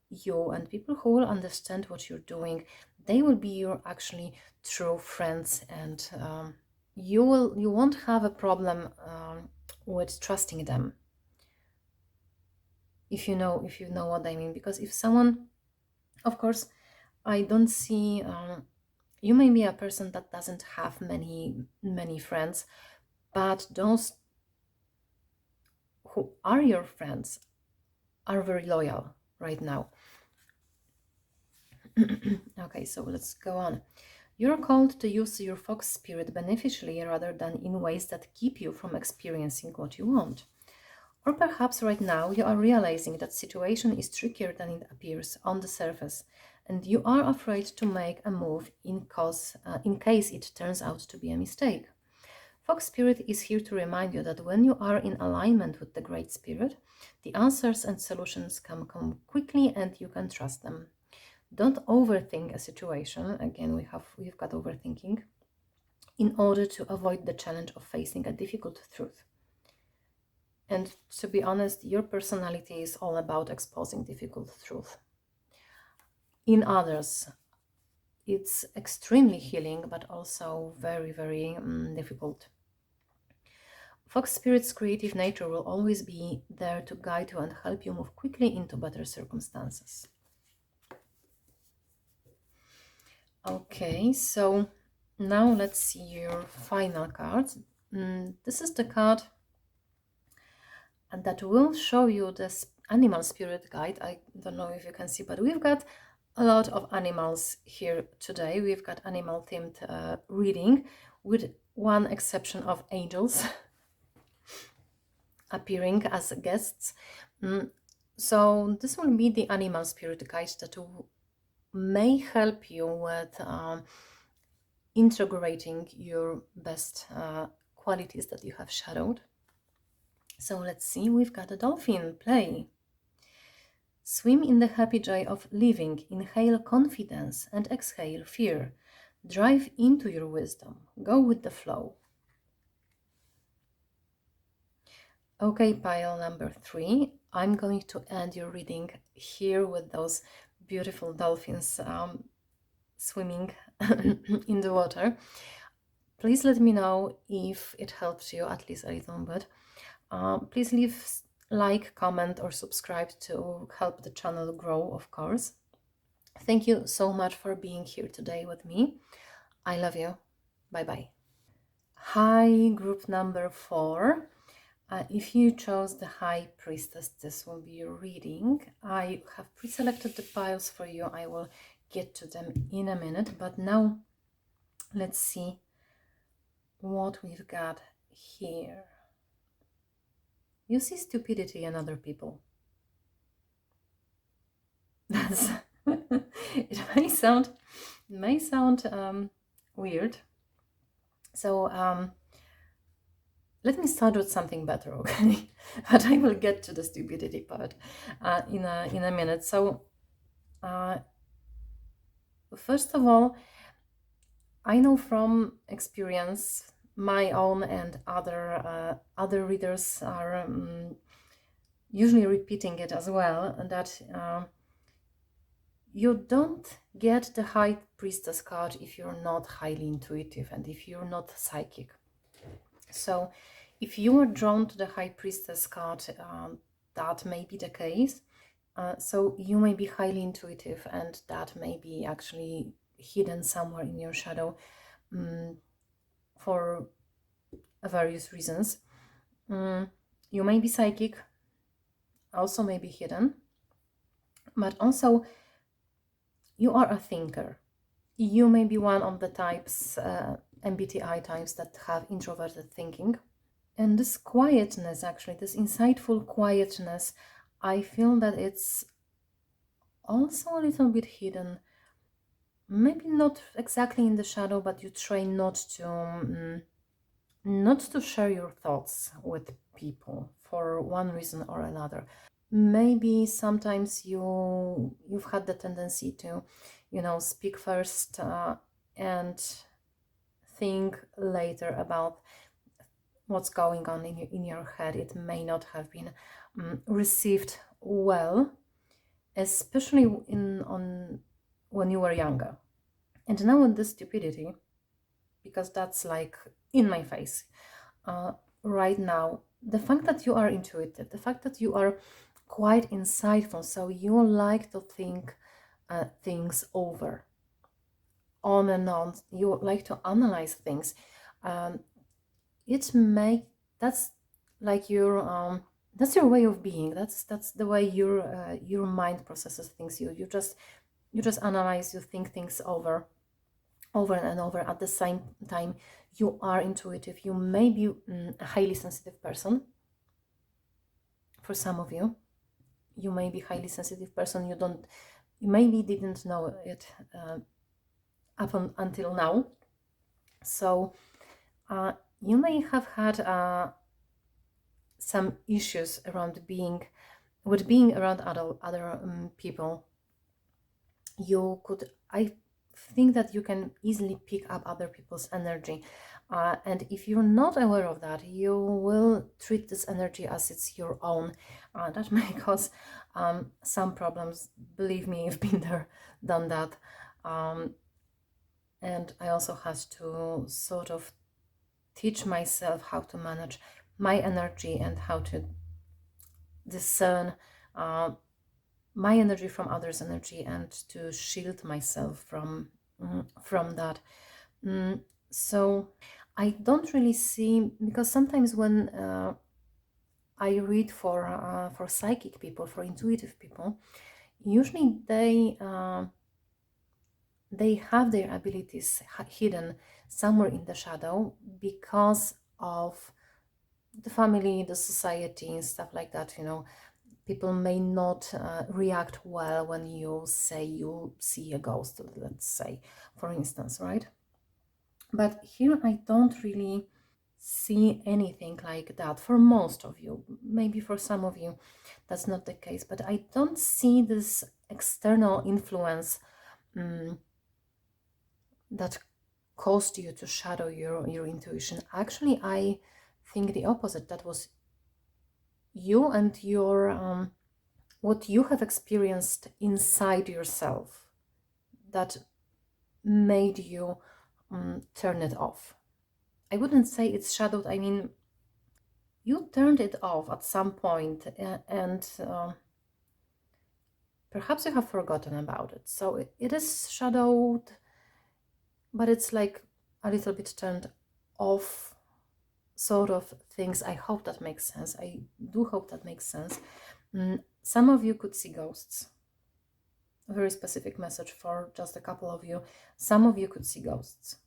you and people who will understand what you're doing, they will be your actually true friends, and you won't have a problem with trusting them, if you know what I mean. Because if someone, of course, I don't see, you may be a person that doesn't have many friends, but those who are your friends are very loyal right now. Okay, so let's go on. You're called to use your fox spirit beneficially rather than in ways that keep you from experiencing what you want. Or perhaps right now you are realizing that situation is trickier than it appears on the surface, and you are afraid to make a move in case it turns out to be a mistake. Fox Spirit is here to remind you that when you are in alignment with the Great Spirit, the answers and solutions come quickly and you can trust them. Don't overthink a situation. Again, we've got overthinking in order to avoid the challenge of facing a difficult truth. And to be honest, your personality is all about exposing difficult truth. In others, it's extremely healing, but also very, very difficult. Fox Spirit's creative nature will always be there to guide you and help you move quickly into better circumstances. Okay, so now let's see your final card. This is the card and that will show you this animal spirit guide. I don't know if you can see, but we've got a lot of animals here today. We've got animal themed reading, with one exception of angels appearing as guests. So this will be the animal spirit guide that may help you with integrating your best qualities that you have shadowed. So let's see, we've got a dolphin play. Swim in the happy joy of living, inhale confidence and exhale fear. Drive into your wisdom, go with the flow. Okay, pile number 3, I'm going to end your reading here with those beautiful dolphins swimming in the water. Please let me know if it helps you at least a little bit. Please leave like, comment or subscribe to help the channel grow, of course. Thank you so much for being here today with me. I love you. Bye bye. Hi, group number 4. If you chose the High Priestess, this will be your reading. I have pre-selected the piles for you. I will get to them in a minute, but now let's see what we've got here. You see stupidity in other people. That's it may sound weird. So let me start with something better, okay? But I will get to the stupidity part in a minute. So first of all, I know from experience, my own and other readers are usually repeating it as well, that you don't get the High Priestess card if you're not highly intuitive and if you're not psychic. So if you are drawn to the High Priestess card, that may be the case. So you may be highly intuitive, and that may be actually hidden somewhere in your shadow for various reasons. You may be psychic, also may be hidden, but also you are a thinker. You may be one of the types, MBTI types, that have introverted thinking. And this quietness, actually, this insightful quietness, I feel that it's also a little bit hidden. Maybe not exactly in the shadow, but you try not to share your thoughts with people for one reason or another. Maybe sometimes you've had the tendency to, speak first and think later about what's going on in your head. It may not have been received well, especially when you were younger. And now with the stupidity, because that's like in my face right now, the fact that you are intuitive, the fact that you are quite insightful, so you like to think things over on and on, you like to analyze things, um, it may that's like that's your way of being, that's the way your mind processes things. You just analyze, you think things over and over. At the same time, you are intuitive. You may be a highly sensitive person. For some of you, you may be highly sensitive person. You maybe didn't know it until now. So you may have had some issues around being around other people. I think that you can easily pick up other people's energy, and if you're not aware of that, you will treat this energy as it's your own. That may cause some problems. Believe me, you've been there, done that. And I also had to sort of teach myself how to manage my energy and how to discern my energy from others' energy, and to shield myself from that. So I don't really see, because sometimes when I read for psychic people, for intuitive people, usually they have their abilities hidden somewhere in the shadow because of the family, the society, and stuff like that. People may not react well when you say you see a ghost, let's say, for instance, right? But here I don't really see anything like that for most of you. Maybe for some of you that's not the case, but I don't see this external influence that caused you to shadow your intuition. Actually, I think the opposite. That was you and your what you have experienced inside yourself that made you turn it off. I wouldn't say it's shadowed. I mean, you turned it off at some point, and perhaps you have forgotten about it. So it is shadowed, but it's like a little bit turned off, sort of things. I hope that makes sense. I do hope that makes sense. Some of you could see ghosts. A very specific message for just a couple of you. Some of you could see ghosts.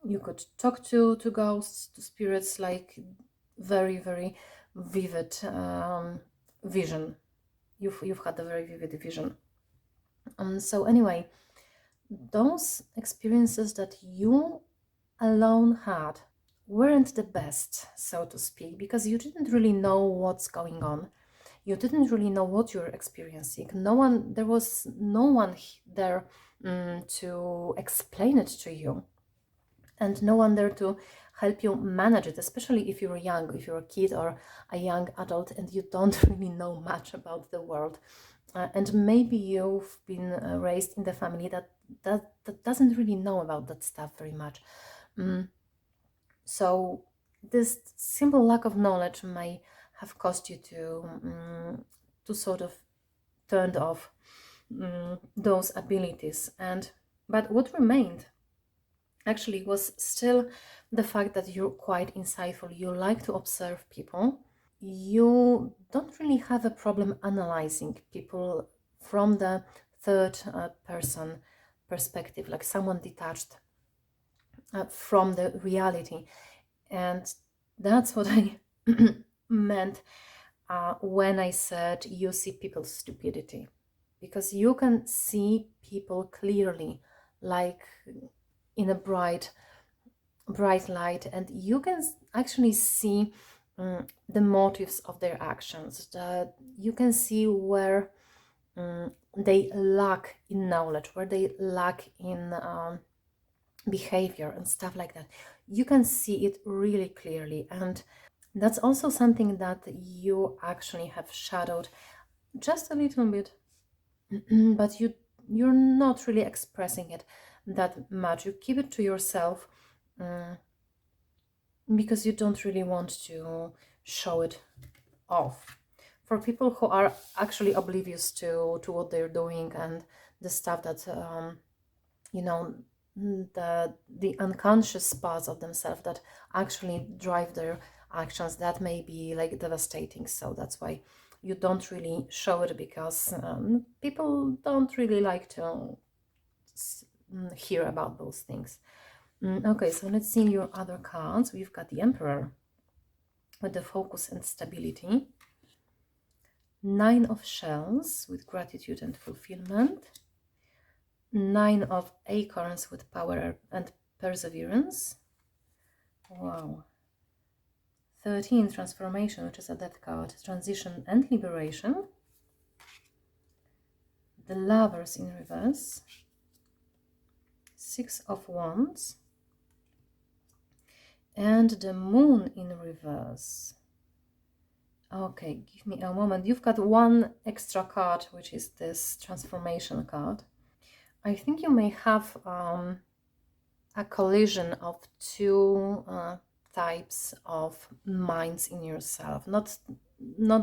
You could talk to ghosts, to spirits, like very, very vivid vision. You've had a very vivid vision. So anyway, those experiences that you alone had weren't the best, so to speak, because you didn't really know what's going on. You didn't really know what you're experiencing. There was no one there to explain it to you, and no one there to help you manage it, especially if you're young, if you're a kid or a young adult and you don't really know much about the world. And maybe you've been raised in the family that doesn't really know about that stuff very much. So this simple lack of knowledge may have caused you to sort of turn off those abilities. But what remained actually was still the fact that you're quite insightful. You like to observe people. You don't really have a problem analyzing people from the third person perspective, like someone detached from the reality. And that's what I meant when I said you see people's stupidity, because you can see people clearly, like in a bright light, and you can actually see the motives of their actions. That you can see where they lack in knowledge, where they lack in behavior and stuff like that. You can see it really clearly, and that's also something that you actually have shadowed just a little bit, but you're not really expressing it that much. You keep it to yourself because you don't really want to show it off. For people who are actually oblivious to what they're doing and the stuff that you know, the unconscious parts of themselves that actually drive their actions, that may be like devastating. So that's why you don't really show it, because people don't really like to hear about those things. Okay, so let's see your other cards. We've got the Emperor with the focus and stability, Nine of Shells with gratitude and fulfillment, Nine of Acorns with power and perseverance. Wow. 13, Transformation, which is a death card, transition and liberation. The Lovers in reverse. Six of Wands. And the Moon in reverse. Okay, give me a moment. You've got one extra card, which is this transformation card. I think you may have a collision of two types of minds in yourself. Not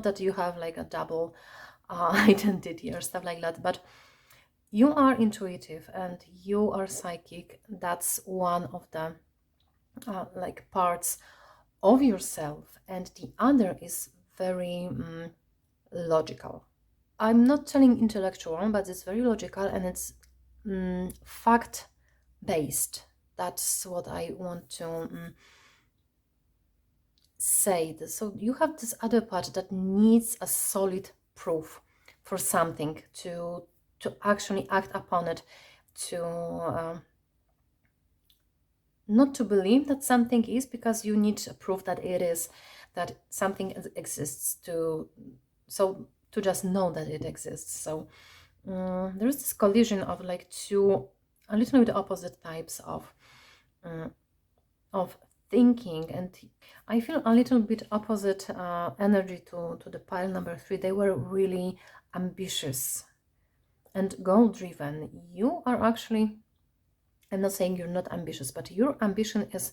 that you have like a double identity or stuff like that, but you are intuitive and you are psychic. That's one of the like parts of yourself, and the other is very logical. I'm not telling intellectual, but it's very logical and it's fact based. That's what I want to say. So you have this other part that needs a solid proof for something to actually act upon it, to not to believe that something is, because you need a proof that it is, that something exists, to just know that it exists. So there is this collision of like two a little bit opposite types of thinking, and I feel a little bit opposite energy to the pile number 3. They were really ambitious and goal driven. You are actually, I'm not saying you're not ambitious, but your ambition is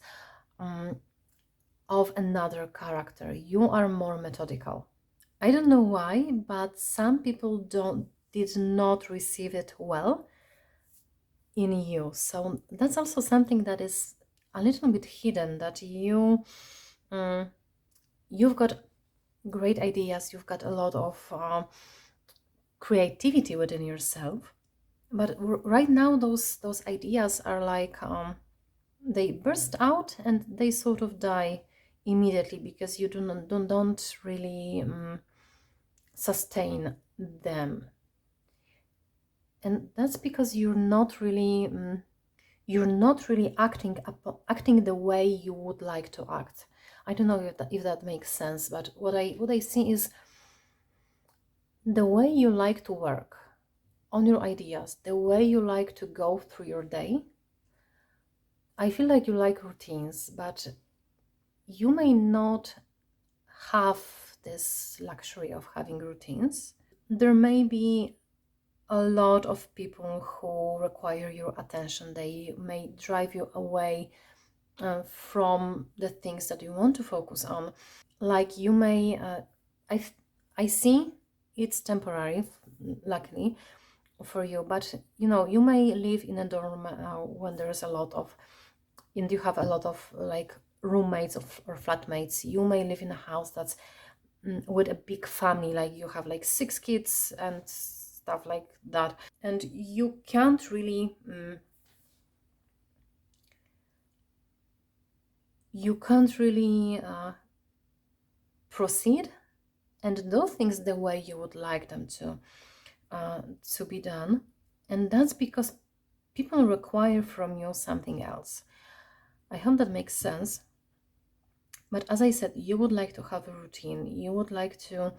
of another character. You are more methodical. I don't know why, but some people did not receive it well in you. So that's also something that is a little bit hidden, that you've got great ideas, you've got a lot of creativity within yourself, but right now those ideas are like they burst out and they sort of die immediately, because you don't really sustain them. And that's because you're not really acting the way you would like to act. I don't know if that makes sense, but what I see is the way you like to work on your ideas, the way you like to go through your day. I feel like you like routines, but you may not have this luxury of having routines. There may be a lot of people who require your attention. They may drive you away from the things that you want to focus on. Like you may, I see it's temporary, luckily for you, but you may live in a dorm when there's a lot of, and you have a lot of like roommates or flatmates. You may live in a house that's with a big family, like you have like 6 kids and stuff like that, and you can't really proceed and do things the way you would like them to be done. And that's because people require from you something else. I hope that makes sense. But as I said, you would like to have a routine. You would like to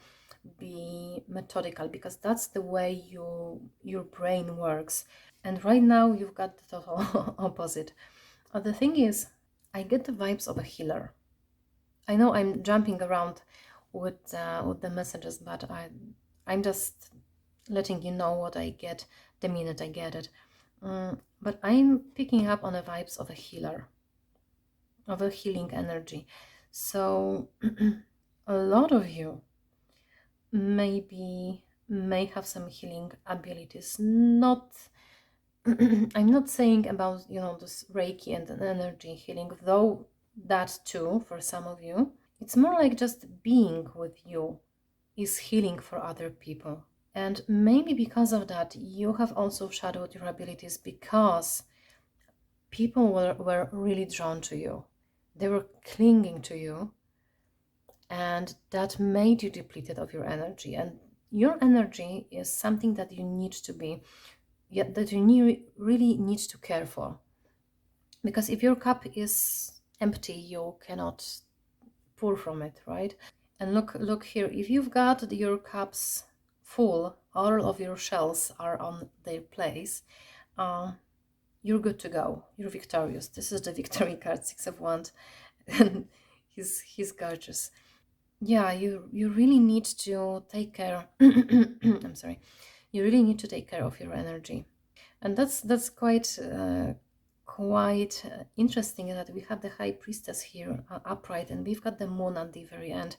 be methodical, because that's the way your brain works. And right now you've got the total opposite. The thing is, I get the vibes of a healer. I know I'm jumping around with the messages, but I'm just letting you know what I get the minute I get it. But I'm picking up on the vibes of a healer, of a healing energy. So a lot of you may have some healing abilities. Not I'm not saying about, this Reiki and an energy healing, though that too for some of you. It's more like just being with you is healing for other people. And maybe because of that, you have also shadowed your abilities because people were really drawn to you. They were clinging to you, and that made you depleted of your energy. And your energy is something that you need to be, yeah, that you really need to care for. Because if your cup is empty, you cannot pour from it, right? And look here, if you've got your cups full, all of your shells are on their place, you're good to go. You're victorious. This is the victory card, Six of Wands. And he's gorgeous. Yeah, you really need to take care. I'm sorry. You really need to take care of your energy, and that's quite interesting that we have the High Priestess here upright, and we've got the Moon at the very end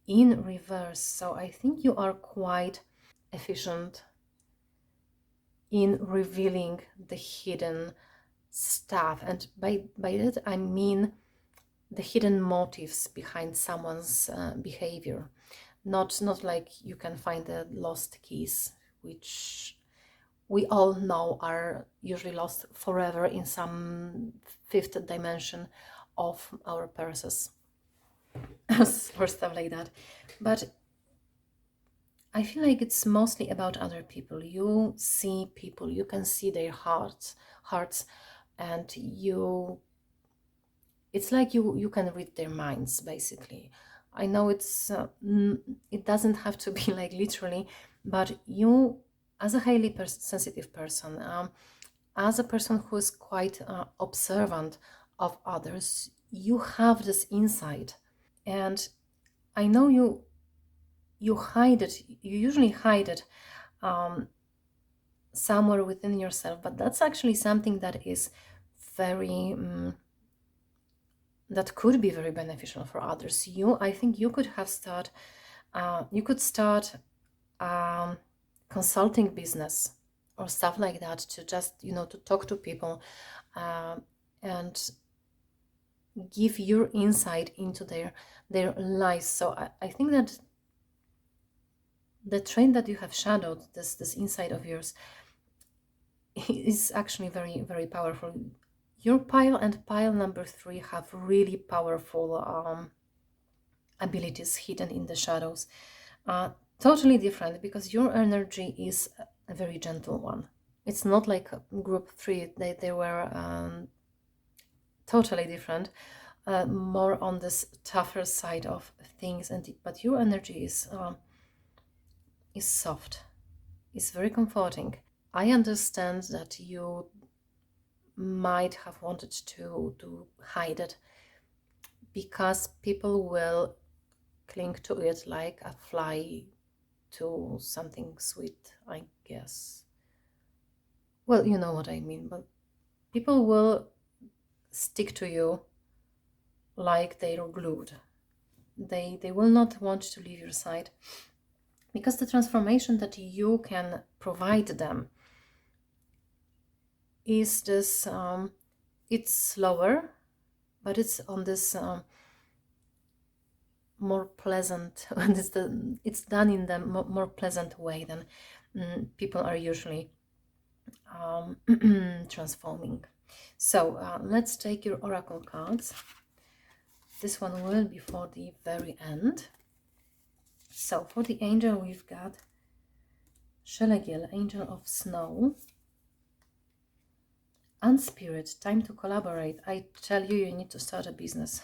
in reverse. So I think you are quite efficient in revealing the hidden stuff, and by that I mean the hidden motives behind someone's behavior. Not like you can find the lost keys, which we all know are usually lost forever in some fifth dimension of our purses or stuff like that. But I feel like it's mostly about other people. You see people, you can see their hearts, and it's like you can read their minds, basically. I know it doesn't have to be like literally, but you, as a highly sensitive person, as a person who is quite observant of others, you have this insight. And I know you hide it. You usually hide it somewhere within yourself, but that's actually something that is very that could be very beneficial for others. I think you could start consulting business or stuff like that, to just to talk to people and give your insight into their lives. So I think that the trait that you have shadowed, this insight of yours, is actually very, very powerful. Your pile and pile number 3 have really powerful abilities hidden in the shadows. Totally different, because your energy is a very gentle one. It's not like group 3. They were totally different, more on this tougher side of things. But your energy is soft. It's very comforting. I understand that you might have wanted to hide it, because people will cling to it like a fly to something sweet, I guess. Well, you know what I mean, but people will stick to you like they're glued. They will not want to leave your side, because the transformation that you can provide them is this, it's slower, but it's on this more pleasant, it's done in the more pleasant way than people are usually transforming. So let's take your oracle cards. This one will be for the very end. So for the angel, we've got Shelagil, Angel of Snow. And Spirit, time to collaborate. I tell you, you need to start a business.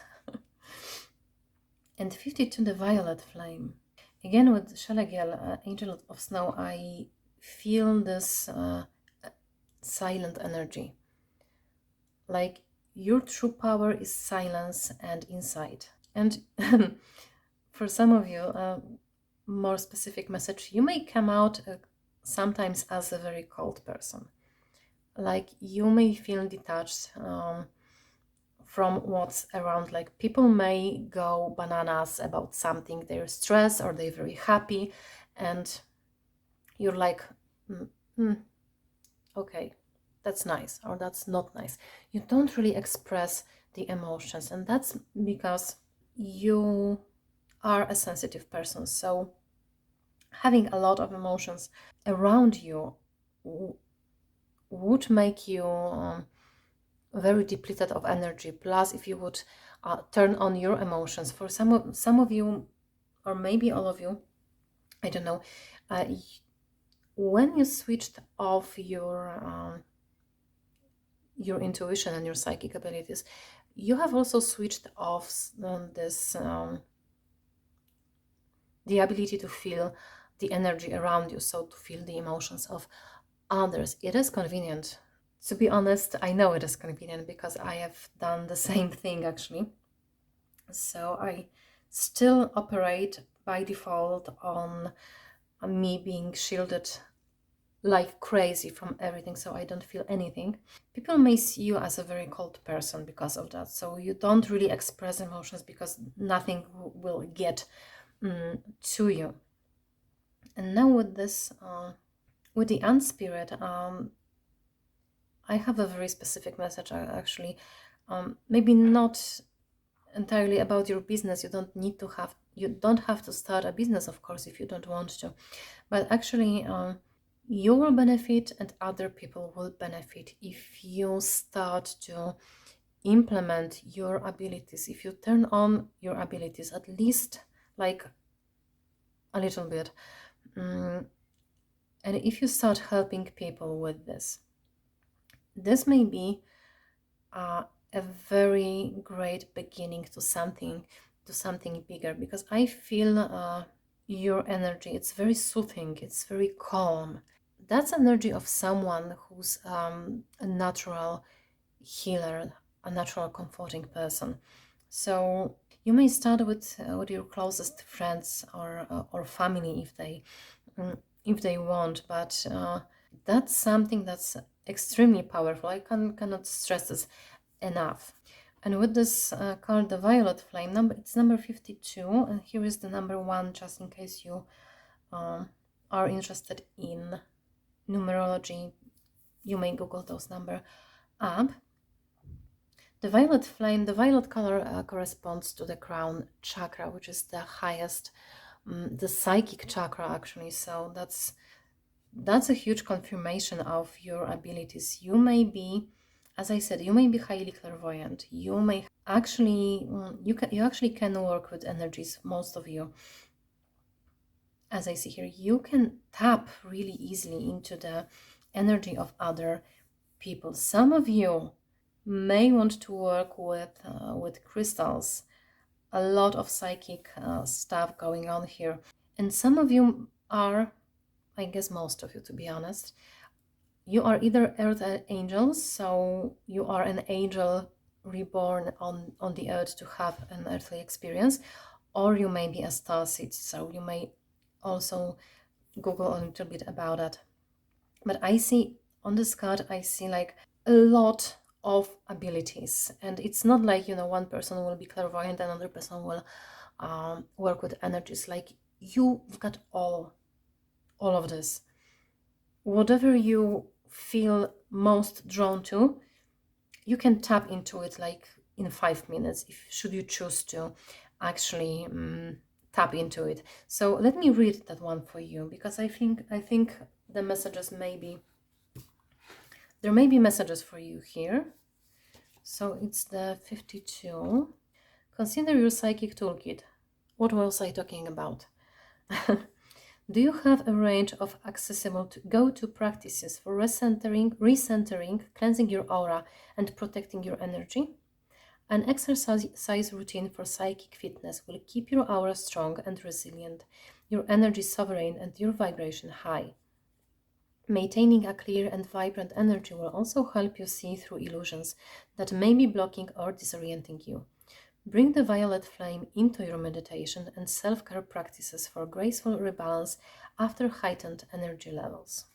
And 52, the Violet Flame. Again, with Shelagil, Angel of Snow, I feel this silent energy. Like your true power is silence and insight. And for some of you, more specific message, you may come out sometimes as a very cold person. Like you may feel detached from what's around. Like people may go bananas about something, they're stressed or they're very happy, and you're like, mm, mm, okay, that's nice or that's not nice. You don't really express the emotions, and that's because you are a sensitive person. So having a lot of emotions around you would make you very depleted of energy. Plus, if you would turn on your emotions, for some of you, or maybe all of you, I don't know, when you switched off your intuition and your psychic abilities, you have also switched off this the ability to feel the energy around you, so to feel the emotions of others. It is convenient. To be honest, I know it is convenient because I have done the same thing actually. So I still operate by default on me being shielded like crazy from everything, so I don't feel anything. People may see you as a very cold person because of that, so you don't really express emotions because nothing will get to you. And now with this, with the Unspirit, I have a very specific message actually. Maybe not entirely about your business. You don't have to start a business, of course, if you don't want to. But actually, you will benefit and other people will benefit if you start to implement your abilities, if you turn on your abilities at least like a little bit. And if you start helping people with this may be a very great beginning to something bigger, because I feel your energy, it's very soothing, it's very calm. That's energy of someone who's a natural healer, a natural comforting person. So you may start with your closest friends or family if they want, but that's something that's extremely powerful. I cannot stress this enough. And with this card, the Violet Flame, it's number 52, and here is the number 1, just in case you are interested in numerology. You may Google those numbers up. The Violet Flame, the violet color corresponds to the crown chakra, which is the highest, the psychic chakra actually. So that's a huge confirmation of your abilities. You may be, as I said, you may be highly clairvoyant. You may actually, you actually can work with energies, most of you. As I see here, you can tap really easily into the energy of other people. Some of you may want to work with crystals. A lot of psychic stuff going on here. And some of you are, I guess most of you, to be honest, you are either earth angels, so you are an angel reborn on the earth to have an earthly experience, or you may be a starseed, so you may also Google a little bit about that. But I see on this card, I see like a lot of abilities, and it's not like, you know, one person will be clairvoyant and another person will work with energies. Like you've got all of this. Whatever you feel most drawn to, you can tap into it like in 5 minutes, if should you choose to actually tap into it. So let me read that one for you, because I think the messages there may be messages for you here. So it's the 52. Consider your psychic toolkit. What was I talking about? Do you have a range of accessible go-to practices for recentering, cleansing your aura, and protecting your energy? An exercise routine for psychic fitness will keep your aura strong and resilient, your energy sovereign, and your vibration high. Maintaining a clear and vibrant energy will also help you see through illusions that may be blocking or disorienting you. Bring the violet flame into your meditation and self-care practices for graceful rebalance, after heightened energy levels.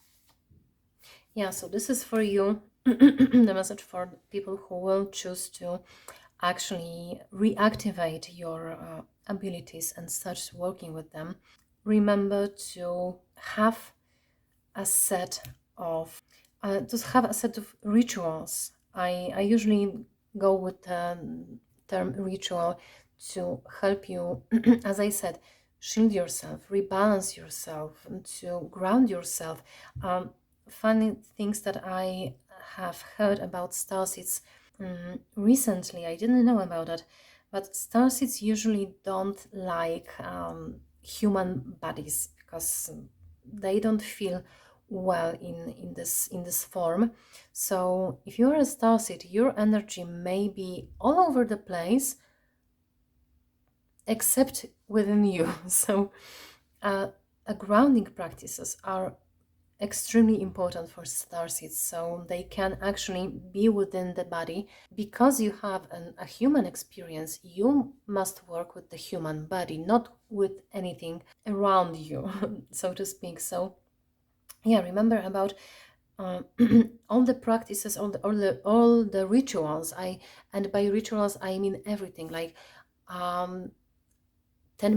Yeah, so this is for you, the message for people who will choose to actually reactivate your abilities and start working with them. Remember to have a set of rituals. I usually go with the term ritual to help you, as I said, shield yourself, rebalance yourself, and to ground yourself. Funny things that I have heard about starseeds recently, I didn't know about that, but starseeds usually don't like human bodies because they don't feel well in this form. So if you're a starseed, your energy may be all over the place except within you. So grounding practices are extremely important for starseeds, so they can actually be within the body. Because you have a human experience, you must work with the human body, not with anything around you, so to speak. So yeah, remember about all the practices, all the rituals. And by rituals I mean everything, like 10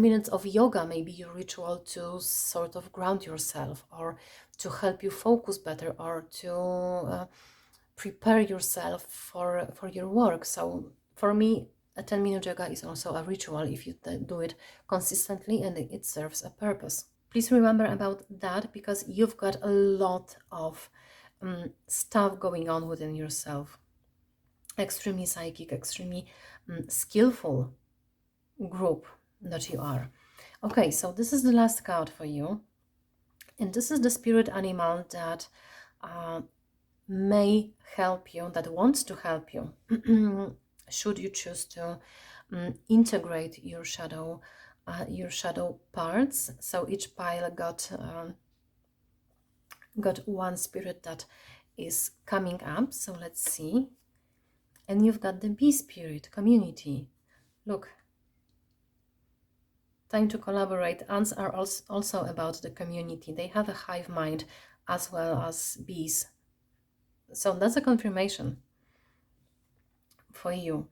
minutes of yoga may be your ritual to sort of ground yourself, or to help you focus better, or to prepare yourself for your work. So for me, a 10-minute yoga is also a ritual if you do it consistently and it serves a purpose. Please remember about that, because you've got a lot of stuff going on within yourself. Extremely psychic, extremely skillful group that you are. Okay, so this is the last card for you. And this is the spirit animal that may help you, that wants to help you, should you choose to integrate your shadow parts. So each pile got one spirit that is coming up. So let's see. And you've got the bee spirit, community. Look, time to collaborate. Ants are also about the community. They have a hive mind as well as bees. So that's a confirmation for you.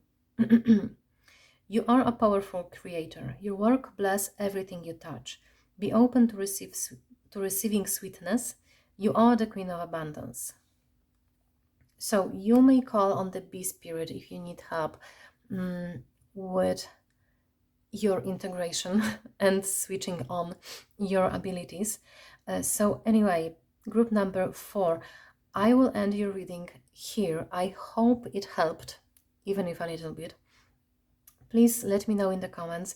You are a powerful creator. Your work bless everything you touch. Be open to receiving sweetness. You are the queen of abundance. So you may call on the bee spirit if you need help with your integration and switching on your abilities. So anyway, group number 4, I will end your reading here. I hope it helped, even if a little bit. Please let me know in the comments.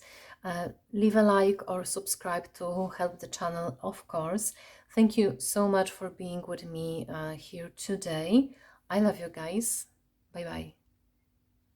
Leave a like or subscribe to help the channel, of course. Thank you so much for being with me here today. I love you guys. Bye bye.